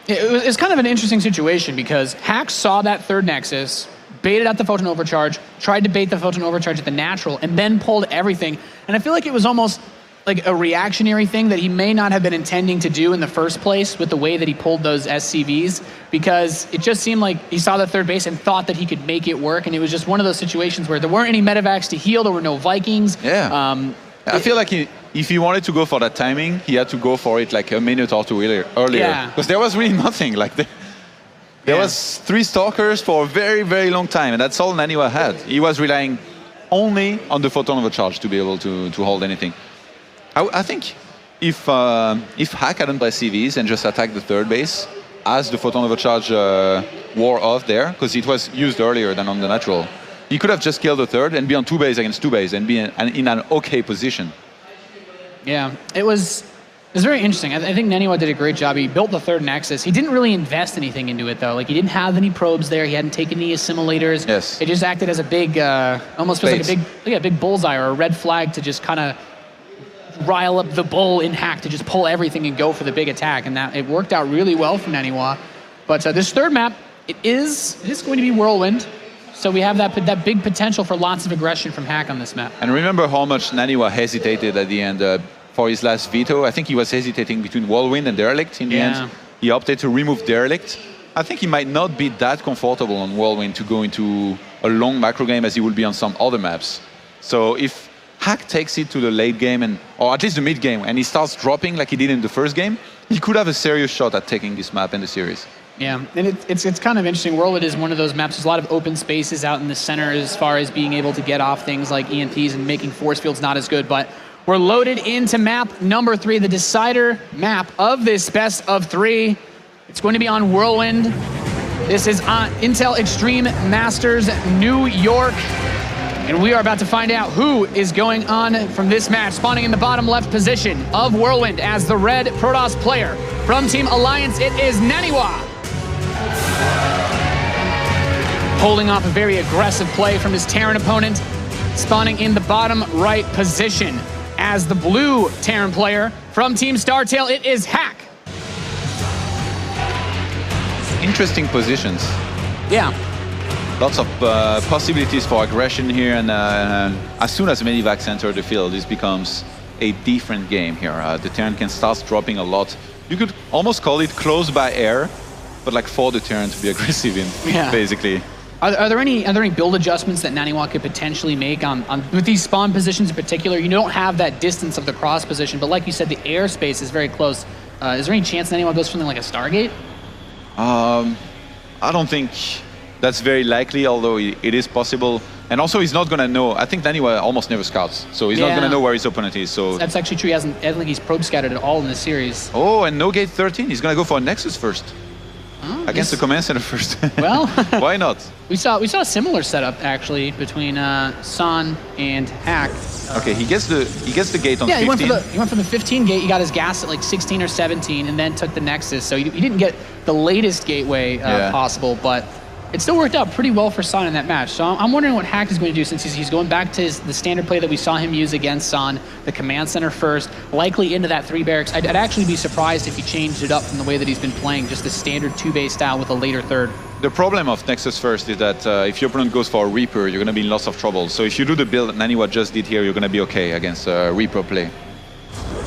It's kind of an interesting situation because Hack saw that third Nexus, baited out the Photon Overcharge, tried to bait the Photon Overcharge at the natural, and then pulled everything. And I feel like it was almost like a reactionary thing that he may not have been intending to do in the first place with the way that he pulled those SCVs, because it just seemed like he saw the third base and thought that he could make it work, and it was just one of those situations where there weren't any Medivacs to heal, there were no Vikings. Yeah. I feel like if he wanted to go for that timing, he had to go for it like a minute or 2 earlier. Because there was really nothing. Like there was 3 Stalkers for a very, very long time, and that's all NaNiwa had. He was relying only on the Photon Overcharge to be able to hold anything. I think if Hack hadn't pressed CVs and just attacked the third base as the Photon Overcharge wore off there, because it was used earlier than on the natural, he could have just killed the third and be on 2 base against 2 base and be in an okay position. Yeah, it was very interesting. I think NaNiwa did a great job. He built the third Nexus. He didn't really invest anything into it, though. Like, he didn't have any probes there. He hadn't taken any assimilators. Yes. It just acted as a big, almost feels like a big bullseye or a red flag to just kind of rile up the bull in Hack to just pull everything and go for the big attack, and that it worked out really well for NaNiwa. But this third map, it is going to be Whirlwind, so we have that big potential for lots of aggression from Hack on this map. And remember how much NaNiwa hesitated at the end for his last veto. I think he was hesitating between Whirlwind and Derelict in the end. He opted to remove Derelict. I think he might not be that comfortable on Whirlwind to go into a long macro game as he will be on some other maps. So if Hack takes it to the late game, or at least the mid game, and he starts dropping like he did in the first game, he could have a serious shot at taking this map in the series. Yeah, and it's kind of interesting. Whirlwind is one of those maps. There's a lot of open spaces out in the center as far as being able to get off things like EMPs and making force fields not as good, but we're loaded into map number 3, the decider map of this best of 3. It's going to be on Whirlwind. This is on Intel Extreme Masters, New York. And we are about to find out who is going on from this match. Spawning in the bottom left position of Whirlwind as the red Protoss player From Team Alliance, it is NaNiwa. Holding off a very aggressive play from his Terran opponent, spawning in the bottom right position. As the blue Terran player from Team StarTale, it is Hack. Interesting positions. Yeah. Lots of possibilities for aggression here, and as soon as Medivacs enter the field, this becomes a different game here. The Terran can start dropping a lot. You could almost call it close by air, but like for the Terran to be aggressive in, basically. Are there any build adjustments that NaNiwa could potentially make on with these spawn positions in particular? You don't have that distance of the cross position, but like you said, the airspace is very close. Is there any chance NaNiwa goes for something like a Stargate? I don't think that's very likely, although it is possible. And also, he's not going to know. I think NaNiwa almost never scouts, so he's not going to know where his opponent is. So that's actually true. I don't think he's probe scouted at all in this series. Oh, and no gate 13. He's going to go for a Nexus first. Against the command center first. Well, why not? We saw a similar setup actually between San and Hack. Okay, he gets the gate on 15. Yeah, he went for the 15 gate. He got his gas at like 16 or 17, and then took the Nexus. So he didn't get the latest gateway possible, but it still worked out pretty well for San in that match. So I'm wondering what Hack is going to do, since he's going back to the standard play that we saw him use against San, the command center first, likely into that 3 barracks. I'd actually be surprised if he changed it up from the way that he's been playing, just the standard 2-base style with a later third. The problem of Nexus first is that if your opponent goes for a Reaper, you're going to be in lots of trouble. So if you do the build that NaNiwa just did here, you're going to be okay against Reaper play.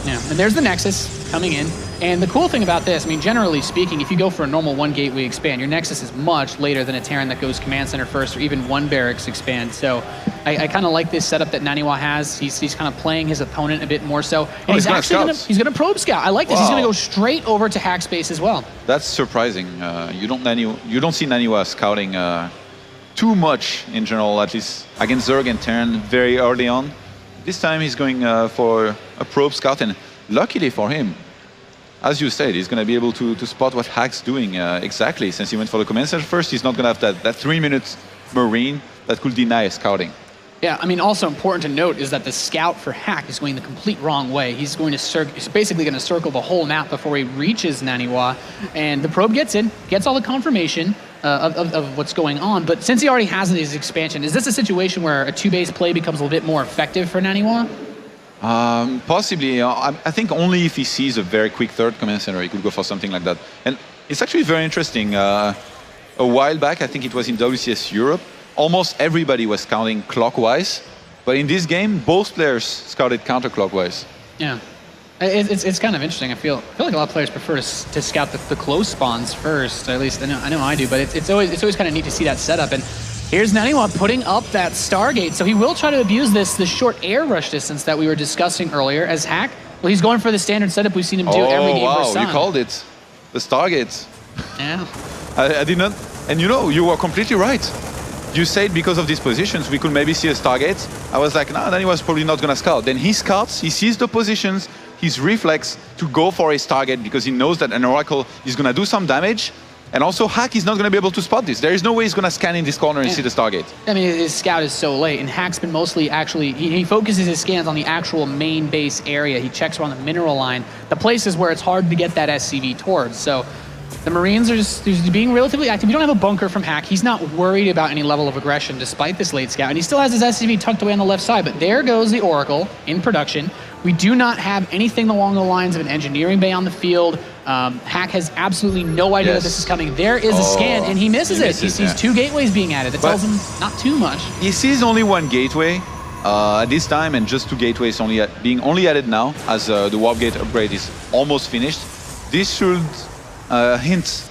Yeah, and there's the Nexus coming in. And the cool thing about this, I mean, generally speaking, if you go for a normal 1 gateway expand, your Nexus is much later than a Terran that goes command center first, or even 1 barracks expand. So I kind of like this setup that NaNiwa has. He's kind of playing his opponent a bit more so. And he's actually going to probe scout. I like this. Wow. He's going to go straight over to Hack space as well. That's surprising. You don't see NaNiwa scouting too much in general, at least against Zerg and Terran very early on. This time he's going for a probe scout, and luckily for him, as you said, he's going to be able to spot what Hack's doing exactly. Since he went for the command center first, he's not going to have that 3-minute Marine that could deny scouting. Yeah, I mean, also important to note is that the scout for Hack is going the complete wrong way. He's basically going to circle the whole map before he reaches NaNiwa, and the probe gets in, gets all the confirmation of what's going on. But since he already has his expansion, is this a situation where a 2-base play becomes a little bit more effective for NaNiwa? Possibly. I think only if he sees a very quick third command center, he could go for something like that. And it's actually very interesting. A while back, I think it was in WCS Europe, almost everybody was scouting clockwise. But in this game, both players scouted counterclockwise. Yeah. It's kind of interesting. I feel like a lot of players prefer to scout the close spawns first. At least I know I do. But it's always kind of neat to see that setup. And here's NaNiwa putting up that Stargate. So he will try to abuse the short air rush distance that we were discussing earlier as Hack. Well, he's going for the standard setup we've seen him do every game for Sun. You called it. The Stargate. Yeah. I did not. And you were completely right. You said because of these positions, we could maybe see a Stargate. I was like, no, NaNiwa's probably not going to scout. Then he scouts, he sees the positions, his reflex to go for a Stargate because he knows that an Oracle is going to do some damage. And also, Hack is not going to be able to spot this. There is no way he's going to scan in this corner and see the Stargate. I mean, his scout is so late, and Hack's been mostly actually, he focuses his scans on the actual main base area. He checks around the mineral line, the places where it's hard to get that SCV towards. So the Marines are just being relatively active. You don't have a bunker from Hack. He's not worried about any level of aggression despite this late scout. And he still has his SCV tucked away on the left side. But there goes the Oracle in production. We do not have anything along the lines of an engineering bay on the field. Hack has absolutely no idea that this is coming. There is a scan, and he misses it. He sees 2 gateways being added. That tells him not too much. He sees only 1 gateway at this time, and just 2 gateways being added now, as the warp gate upgrade is almost finished. This should hint.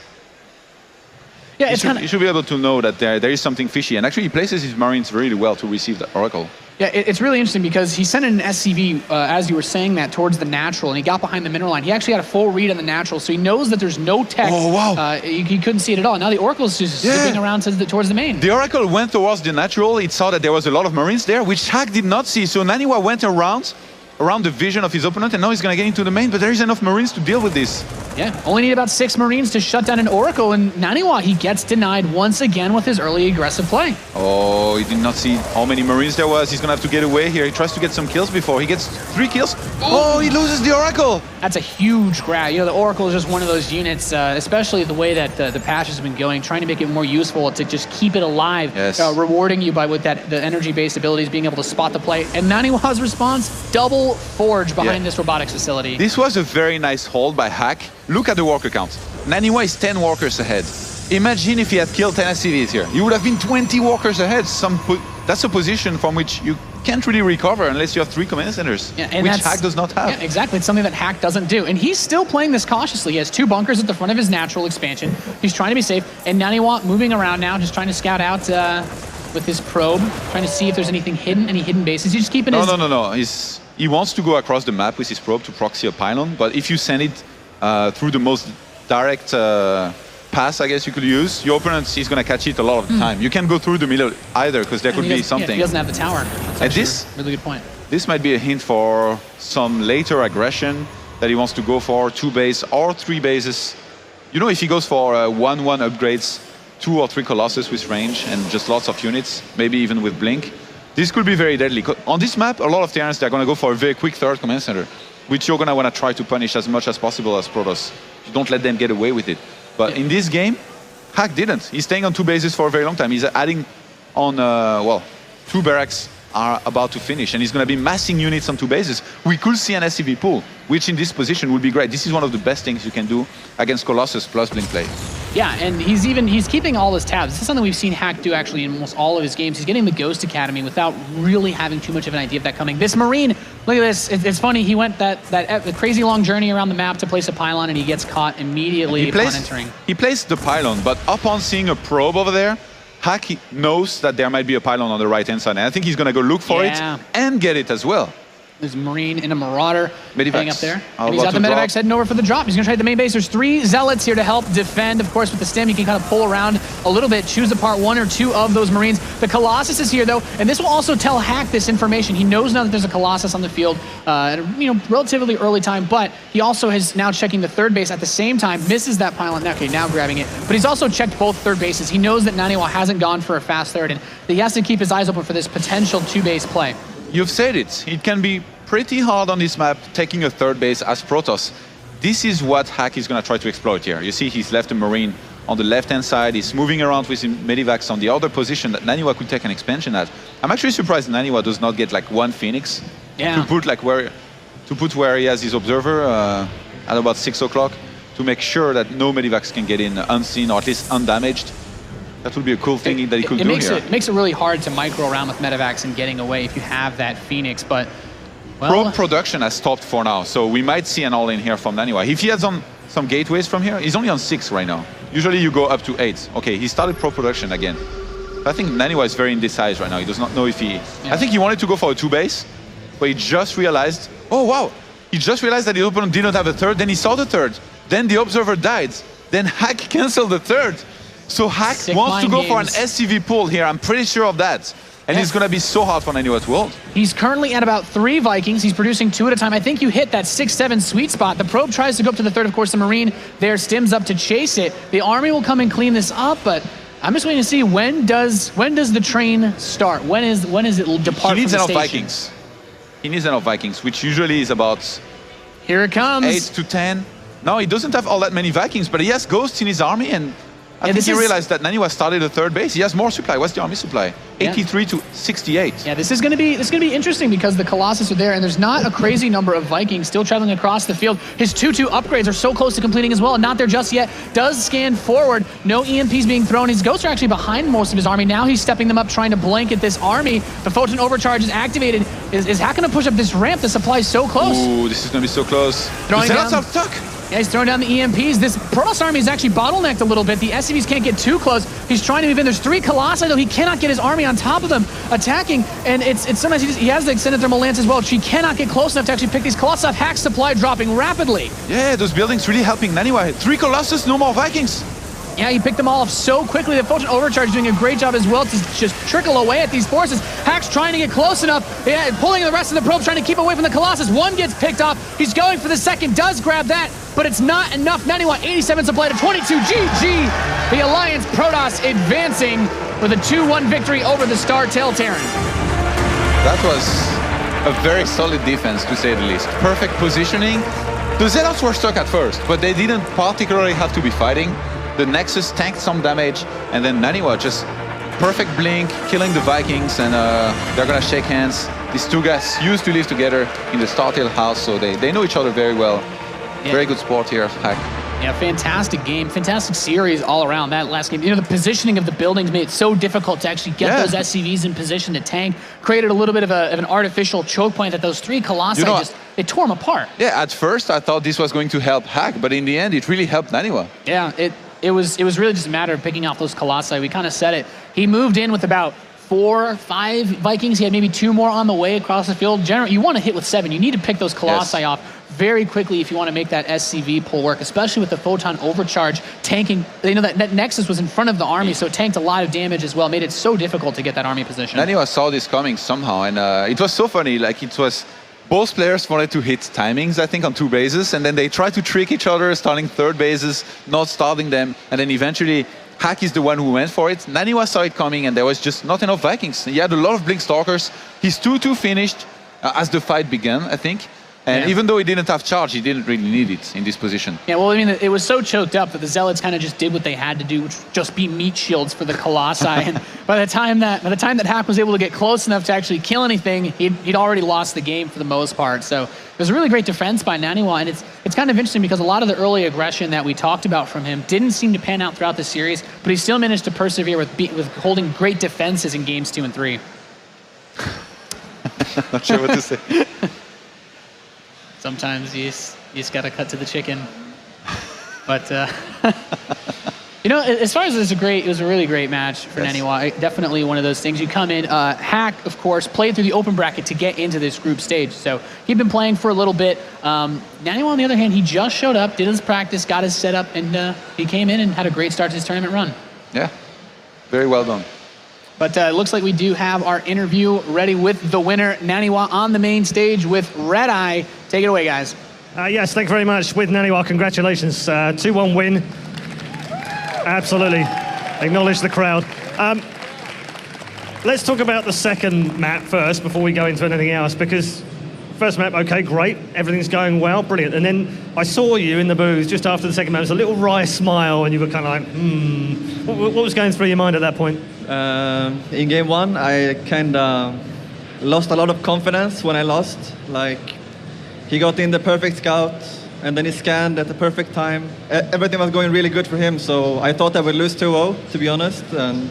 Yeah, he should be able to know that there is something fishy, and actually he places his Marines really well to receive the Oracle. Yeah, it's really interesting because he sent in an SCV, as you were saying that, towards the natural, and he got behind the mineral line. He actually had a full read on the natural, so he knows that there's no tech. Oh, wow. He couldn't see it at all. Now the Oracle's just zipping around towards the main. The Oracle went towards the natural. It saw that there was a lot of Marines there, which Hack did not see. So NaNiwa went around around the vision of his opponent, and now he's going to get into the main, but there is enough Marines to deal with this. Yeah, only need about 6 Marines to shut down an Oracle, and NaNiwa, he gets denied once again with his early aggressive play. Oh, he did not see how many Marines there was. He's going to have to get away here. He tries to get some kills before. He gets 3 kills. Oh, he loses the Oracle. That's a huge grab. You know, the Oracle is just one of those units, especially the way that the patch has been going, trying to make it more useful to just keep it alive, yes. Rewarding you by with the energy-based abilities, being able to spot the play. And NaNiwa's response, double forge behind this robotics facility. This was a very nice hold by Hack. Look at the worker count. NaNiwa is 10 workers ahead. Imagine if he had killed 10 SCVs here. You would have been 20 workers ahead. That's a position from which you can't really recover unless you have 3 command centers, which Hack does not have. Yeah, exactly. It's something that Hack doesn't do. And he's still playing this cautiously. He has 2 bunkers at the front of his natural expansion. He's trying to be safe. And NaNiwa moving around now, just trying to scout out with his probe, trying to see if there's anything hidden, any hidden bases. He's just keeping his... No. He wants to go across the map with his probe to proxy a pylon, but if you send it through the most direct pass, I guess you could use, your opponent is going to catch it a lot of the time. You can't go through the middle either, because there could be something. Yeah, he doesn't have the tower. That's this really good point. This might be a hint for some later aggression that he wants to go for, 2 base or 3 bases. You know, if he goes for 1-1 upgrades, 2 or 3 Colossus with range and just lots of units, maybe even with Blink, this could be very deadly. On this map, a lot of Terrans, they're going to go for a very quick 3rd command center, which you're going to want to try to punish as much as possible as Protoss. You don't let them get away with it. But in this game, Hack didn't. He's staying on 2 bases for a very long time. He's adding on, 2 barracks are about to finish, and he's going to be massing units on 2 bases. We could see an SCV pool, which in this position would be great. This is one of the best things you can do against Colossus plus Blink play. Yeah, and he's keeping all his tabs. This is something we've seen Hack do actually in almost all of his games. He's getting the Ghost Academy without really having too much of an idea of that coming. This Marine, look at this. It's funny. He went that crazy long journey around the map to place a pylon, and he gets caught immediately upon entering. He placed the pylon, but upon seeing a probe over there, Hack knows that there might be a pylon on the right-hand side, and I think he's going to go look for it and get it as well. There's a Marine and a Marauder heading up there. And he's got the Medivacs heading over for the drop. He's going to try the main base. There's 3 Zealots here to help defend. Of course, with the stem, you can kind of pull around a little bit, choose apart 1 or 2 of those Marines. The Colossus is here, though, and this will also tell Hack this information. He knows now that there's a Colossus on the field at a relatively early time, but he also is now checking the 3rd base at the same time, misses that pylon. Okay, now grabbing it. But he's also checked both 3rd bases. He knows that NaNiwa hasn't gone for a fast 3rd, and that he has to keep his eyes open for this potential 2-base play. You've said it. It can be pretty hard on this map, taking a 3rd base as Protoss. This is what Hack is going to try to exploit here. You see he's left a Marine on the left-hand side. He's moving around with his Medivacs on the other position that NaNiwa could take an expansion at. I'm actually surprised NaNiwa does not get like 1 Phoenix to put where he has his observer at about 6 o'clock to make sure that no Medivacs can get in unseen or at least undamaged. That would be a cool thing that he could do here. It makes it really hard to micro around with Medivacs and getting away if you have that Phoenix, but... Well, Probe production has stopped for now, so we might see an all-in here from NaNiwa. If he has some gateways from here, he's only on 6 right now. Usually you go up to 8. Okay, he started probe production again. But I think NaNiwa is very indecisive right now. He does not know if he... I think he wanted to go for a 2-base, but he just realized... Oh, wow! He just realized that the opponent did not have a 3rd, then he saw the 3rd. Then the observer died. Then Hack canceled the 3rd. So Hack wants to go for an SCV pull here. I'm pretty sure of that. And it's going to be so hard for NaNiwa to hold. He's currently at about 3 Vikings. He's producing 2 at a time. I think you hit that 6-7 sweet spot. The probe tries to go up to the 3rd. Of course, the Marine there stims up to chase it. The Army will come and clean this up, but I'm just waiting to see when does the train start? When is it depart He needs from the enough station? Vikings. He needs enough Vikings, which usually is about... Here it comes. 8 to 10. No, he doesn't have all that many Vikings, but he has Ghosts in his army, and I think he realized that NaNiwa started a 3rd base. He has more supply. What's the army supply? 83 to 68. Yeah, this is going to be interesting because the Colossus are there, and there's not a crazy number of Vikings still traveling across the field. His 2-2 upgrades are so close to completing as well, not there just yet. Does scan forward. No EMPs being thrown. His Ghosts are actually behind most of his army. Now he's stepping them up, trying to blanket this army. The Photon Overcharge is activated. Is Hack going to push up this ramp? The supply is so close. Ooh, this is going to be so close. Throwing the down. Zealots are stuck. Yeah, he's throwing down the EMPs. This Protoss army is actually bottlenecked a little bit. The SCVs can't get too close. He's trying to move in. There's 3 Colossi, though. He cannot get his army on top of them attacking. And it's sometimes he has the extended thermal lance as well. She cannot get close enough to actually pick these Colossi off. Hack supply dropping rapidly. Yeah, those buildings really helping NaNiwa. 3 Colossus, no more Vikings. Yeah, he picked them all off so quickly. The Photon Overcharge doing a great job as well to just trickle away at these forces. Hack's trying to get close enough, pulling the rest of the probe, trying to keep away from the Colossus. One gets picked off. He's going for the second, does grab that, but it's not enough. NaNiwa, 87 to play to 22. GG! The Alliance Protoss advancing with a 2-1 victory over the Star Tail Terran. That was a very solid defense, to say the least. Perfect positioning. The Zealots were stuck at first, but they didn't particularly have to be fighting. The Nexus tanked some damage, and then NaNiwa just perfect blink, killing the Vikings, and they're gonna shake hands. These two guys used to live together in the Startail house, so they know each other very well. Yeah. Very good sport here, Hack. Yeah, fantastic game, fantastic series all around that last game. You know, the positioning of the buildings made it so difficult to actually get those SCVs in position to tank. Created a little bit of an artificial choke point that those three Colossi they tore them apart. Yeah, at first I thought this was going to help Hack, but in the end it really helped NaNiwa. Yeah, it was really just a matter of picking off those Colossi. We kind of said it. He moved in with about 4 or 5 Vikings. He had maybe 2 more on the way across the field. Generally, you want to hit with 7. You need to pick those Colossi off very quickly if you want to make that SCV pull work, especially with the Photon Overcharge tanking. You know, that Nexus was in front of the army, so it tanked a lot of damage as well. Made it so difficult to get that army position. NaNiwa saw this coming somehow, and it was so funny. Like, it was both players wanted to hit timings, I think, on 2 bases, and then they tried to trick each other, starting 3rd bases, not starting them, and then eventually Hack is the one who went for it. NaNiwa saw it coming, and there was just not enough Vikings. He had a lot of Blink Stalkers. His 2-2 finished as the fight began, I think. And even though he didn't have charge, he didn't really need it in this position. Yeah, well, I mean, it was so choked up that the Zealots kind of just did what they had to do, which was just be meat shields for the Colossi. And by the time that Hack was able to get close enough to actually kill anything, he'd already lost the game for the most part. So it was a really great defense by NaNiwa, and it's kind of interesting because a lot of the early aggression that we talked about from him didn't seem to pan out throughout the series, but he still managed to persevere with holding great defenses in games 2 and 3. Not sure what to say. Sometimes you just got to cut to the chicken. But, you know, as far as it was a really great match for NaNiwa. Definitely one of those things. You come in, Hack, of course, played through the open bracket to get into this group stage. So he'd been playing for a little bit. NaNiwa, on the other hand, he just showed up, did his practice, got his setup, and he came in and had a great start to his tournament run. Yeah, very well done. But it looks like we do have our interview ready with the winner, NaNiwa, on the main stage with Red Eye. Take it away, guys. Yes, thank you very much. With NaNiwa, congratulations. 2-1 win. Absolutely. Acknowledge the crowd. Let's talk about the second map first before we go into anything else, because first map, okay, great. Everything's going well, brilliant. And then I saw you in the booth just after the second map. It was a little wry smile, and you were kind of like, What was going through your mind at that point? In game 1, I kind of lost a lot of confidence when I lost. Like, he got in the perfect scout, and then he scanned at the perfect time. Everything was going really good for him, so I thought I would lose 2-0, to be honest. And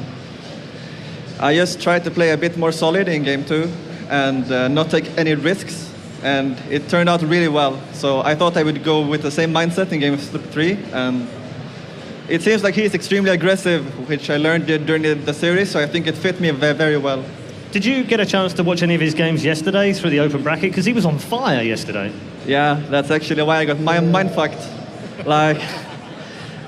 I just tried to play a bit more solid in game 2 and not take any risks, and it turned out really well. So I thought I would go with the same mindset in game 3, and it seems like he's extremely aggressive, which I learned during the series, so I think it fit me very well. Did you get a chance to watch any of his games yesterday through the open bracket? Because he was on fire yesterday. Yeah, that's actually why I got my mind fucked. Like,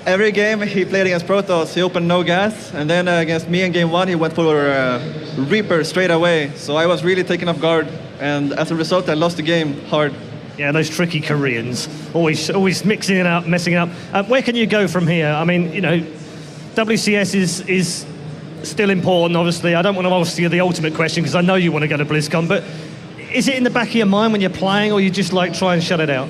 every game he played against Protoss, he opened no gas, and then against me in game 1, he went for Reaper straight away. So I was really taken off guard, and as a result, I lost the game hard. Yeah, those tricky Koreans, always mixing it up, messing it up. Where can you go from here? I mean, you know, WCS is still important, obviously. I don't want to ask you the ultimate question because I know you want to go to BlizzCon, but is it in the back of your mind when you're playing, or you just like try and shut it out?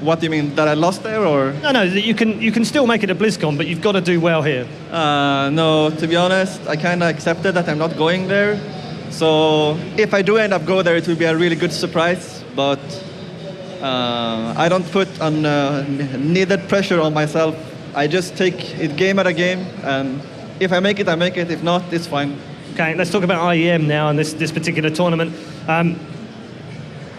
What do you mean, that I lost there, or? No, that you can still make it to BlizzCon, but you've got to do well here. No, to be honest, I kind of accepted that I'm not going there. So if I do end up going there, it will be a really good surprise, but I don't put needed pressure on myself. I just take it game at a game, and if I make it, I make it. If not, it's fine. Okay, let's talk about IEM now and this particular tournament.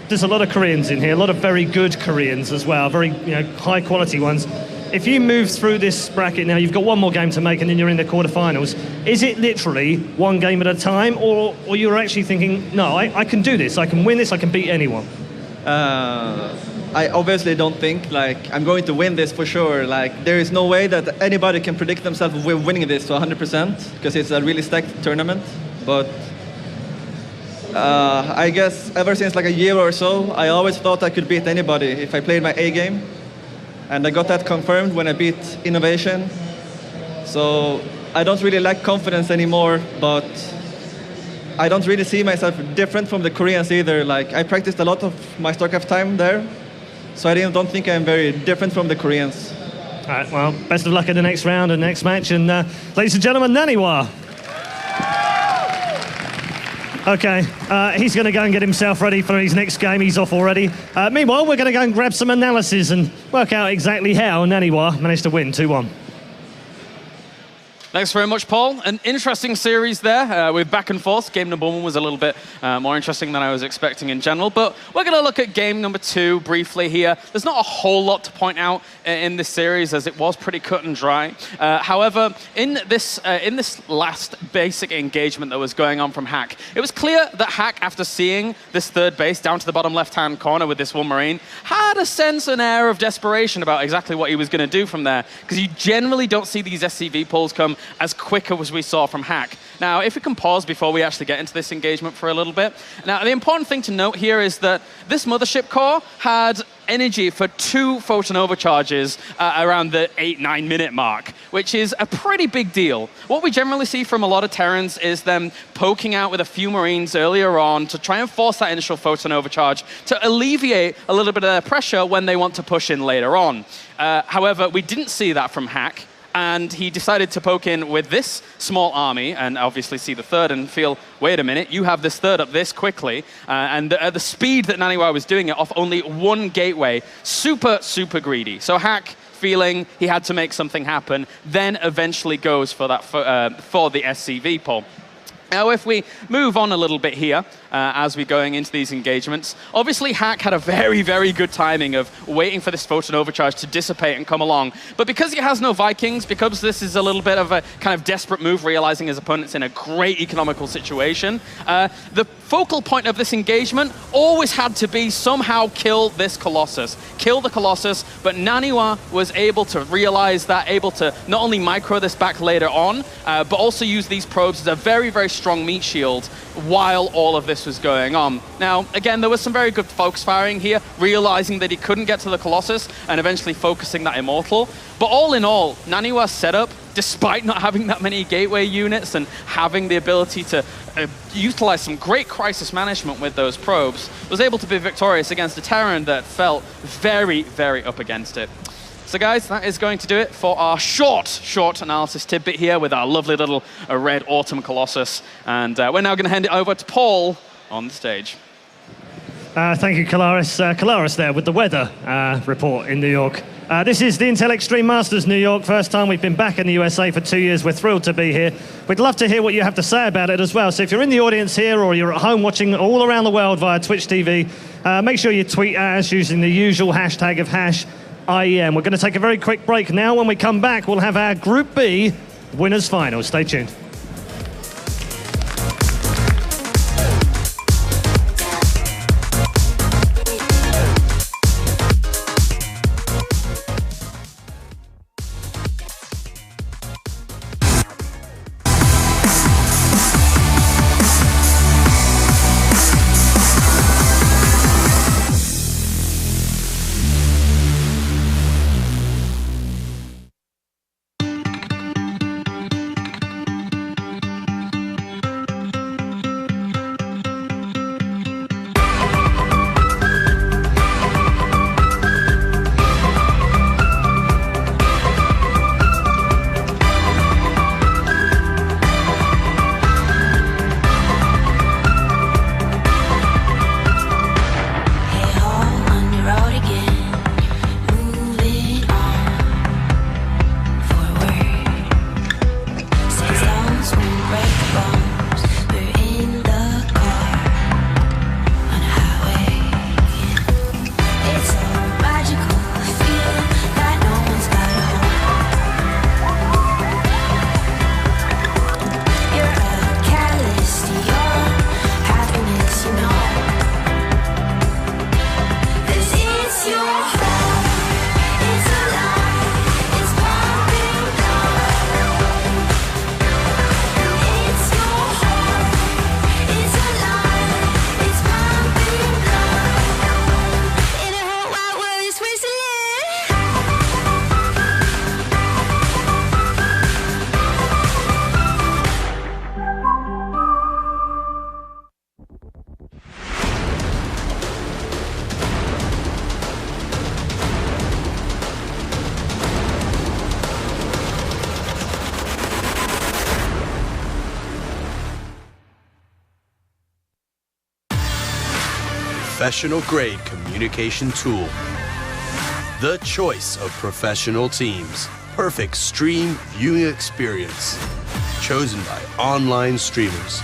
There's a lot of Koreans in here, a lot of very good Koreans as well, very high quality ones. If you move through this bracket now, you've got one more game to make and then you're in the quarterfinals. Is it literally one game at a time, or you're actually thinking, no, I can do this, I can win this, I can beat anyone? I obviously don't think like I'm going to win this for sure. Like there is no way that anybody can predict themselves with winning this to 100% because it's a really stacked tournament. But I guess ever since like a year or so, I always thought I could beat anybody if I played my A game. And I got that confirmed when I beat Innovation. So I don't really lack confidence anymore, but I don't really see myself different from the Koreans either. Like I practiced a lot of my StarCraft time there, so I don't think I'm very different from the Koreans. All right, well, best of luck in the next round and next match. And ladies and gentlemen, NaNiwa. Okay, he's going to go and get himself ready for his next game. He's off already. Meanwhile, we're going to go and grab some analysis and work out exactly how NaNiwa managed to win 2-1. Thanks very much, Paul. An interesting series there with back and forth. Game number 1 was a little bit more interesting than I was expecting in general. But we're going to look at game number 2 briefly here. There's not a whole lot to point out in this series as it was pretty cut and dry. However, in this last basic engagement that was going on from Hack, it was clear that Hack, after seeing this third base down to the bottom left-hand corner with this one Marine, had a sense and air of desperation about exactly what he was going to do from there. Because you generally don't see these SCV pulls come as quick as we saw from Hack. Now, if we can pause before we actually get into this engagement for a little bit. Now, the important thing to note here is that this mothership core had energy for 2 photon overcharges around the 8-9 minute mark, which is a pretty big deal. What we generally see from a lot of Terrans is them poking out with a few Marines earlier on to try and force that initial photon overcharge to alleviate a little bit of their pressure when they want to push in later on. However, we didn't see that from Hack. And he decided to poke in with this small army and obviously see the third and feel, wait a minute, you have this third up this quickly. And the speed that NaNiwa was doing it off only 1 gateway, super, super greedy. So Hack, feeling he had to make something happen, then eventually goes for that for the SCV pull. Now, if we move on a little bit here, as we're going into these engagements, obviously Hack had a very, very good timing of waiting for this photon overcharge to dissipate and come along. But because he has no Vikings, because this is a little bit of a kind of desperate move, realizing his opponent's in a great economical situation, the focal point of this engagement always had to be somehow kill this Colossus. Kill the Colossus, but NaNiwa was able to realize that, able to not only micro this back later on, but also use these probes as a very, very strong meat shield while all of this was going on. Now, again, there was some very good focus firing here, realizing that he couldn't get to the Colossus and eventually focusing that Immortal. But all in all, NaNiwa's setup, despite not having that many gateway units and having the ability to utilize some great crisis management with those probes, was able to be victorious against a Terran that felt very, very up against it. So guys, that is going to do it for our short analysis tidbit here with our lovely little red Autumn Colossus. And we're now going to hand it over to Paul on the stage. Thank you, Kalaris. Kalaris there with the weather report in New York. This is the Intel Extreme Masters New York. First time we've been back in the USA for 2 years. We're thrilled to be here. We'd love to hear what you have to say about it as well. So if you're in the audience here or you're at home watching all around the world via Twitch TV, make sure you tweet at us using the usual hashtag of #IEM. We're going to take a very quick break now. When we come back, we'll have our Group B winners final. Stay tuned. professional-grade communication tool. The choice of professional teams. Perfect stream viewing experience. Chosen by online streamers.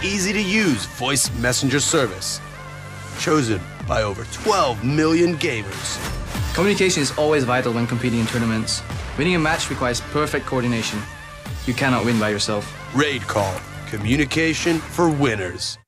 Easy-to-use voice messenger service. Chosen by over 12 million gamers. Communication is always vital when competing in tournaments. Winning a match requires perfect coordination. You cannot win by yourself. Raid Call. Communication for winners.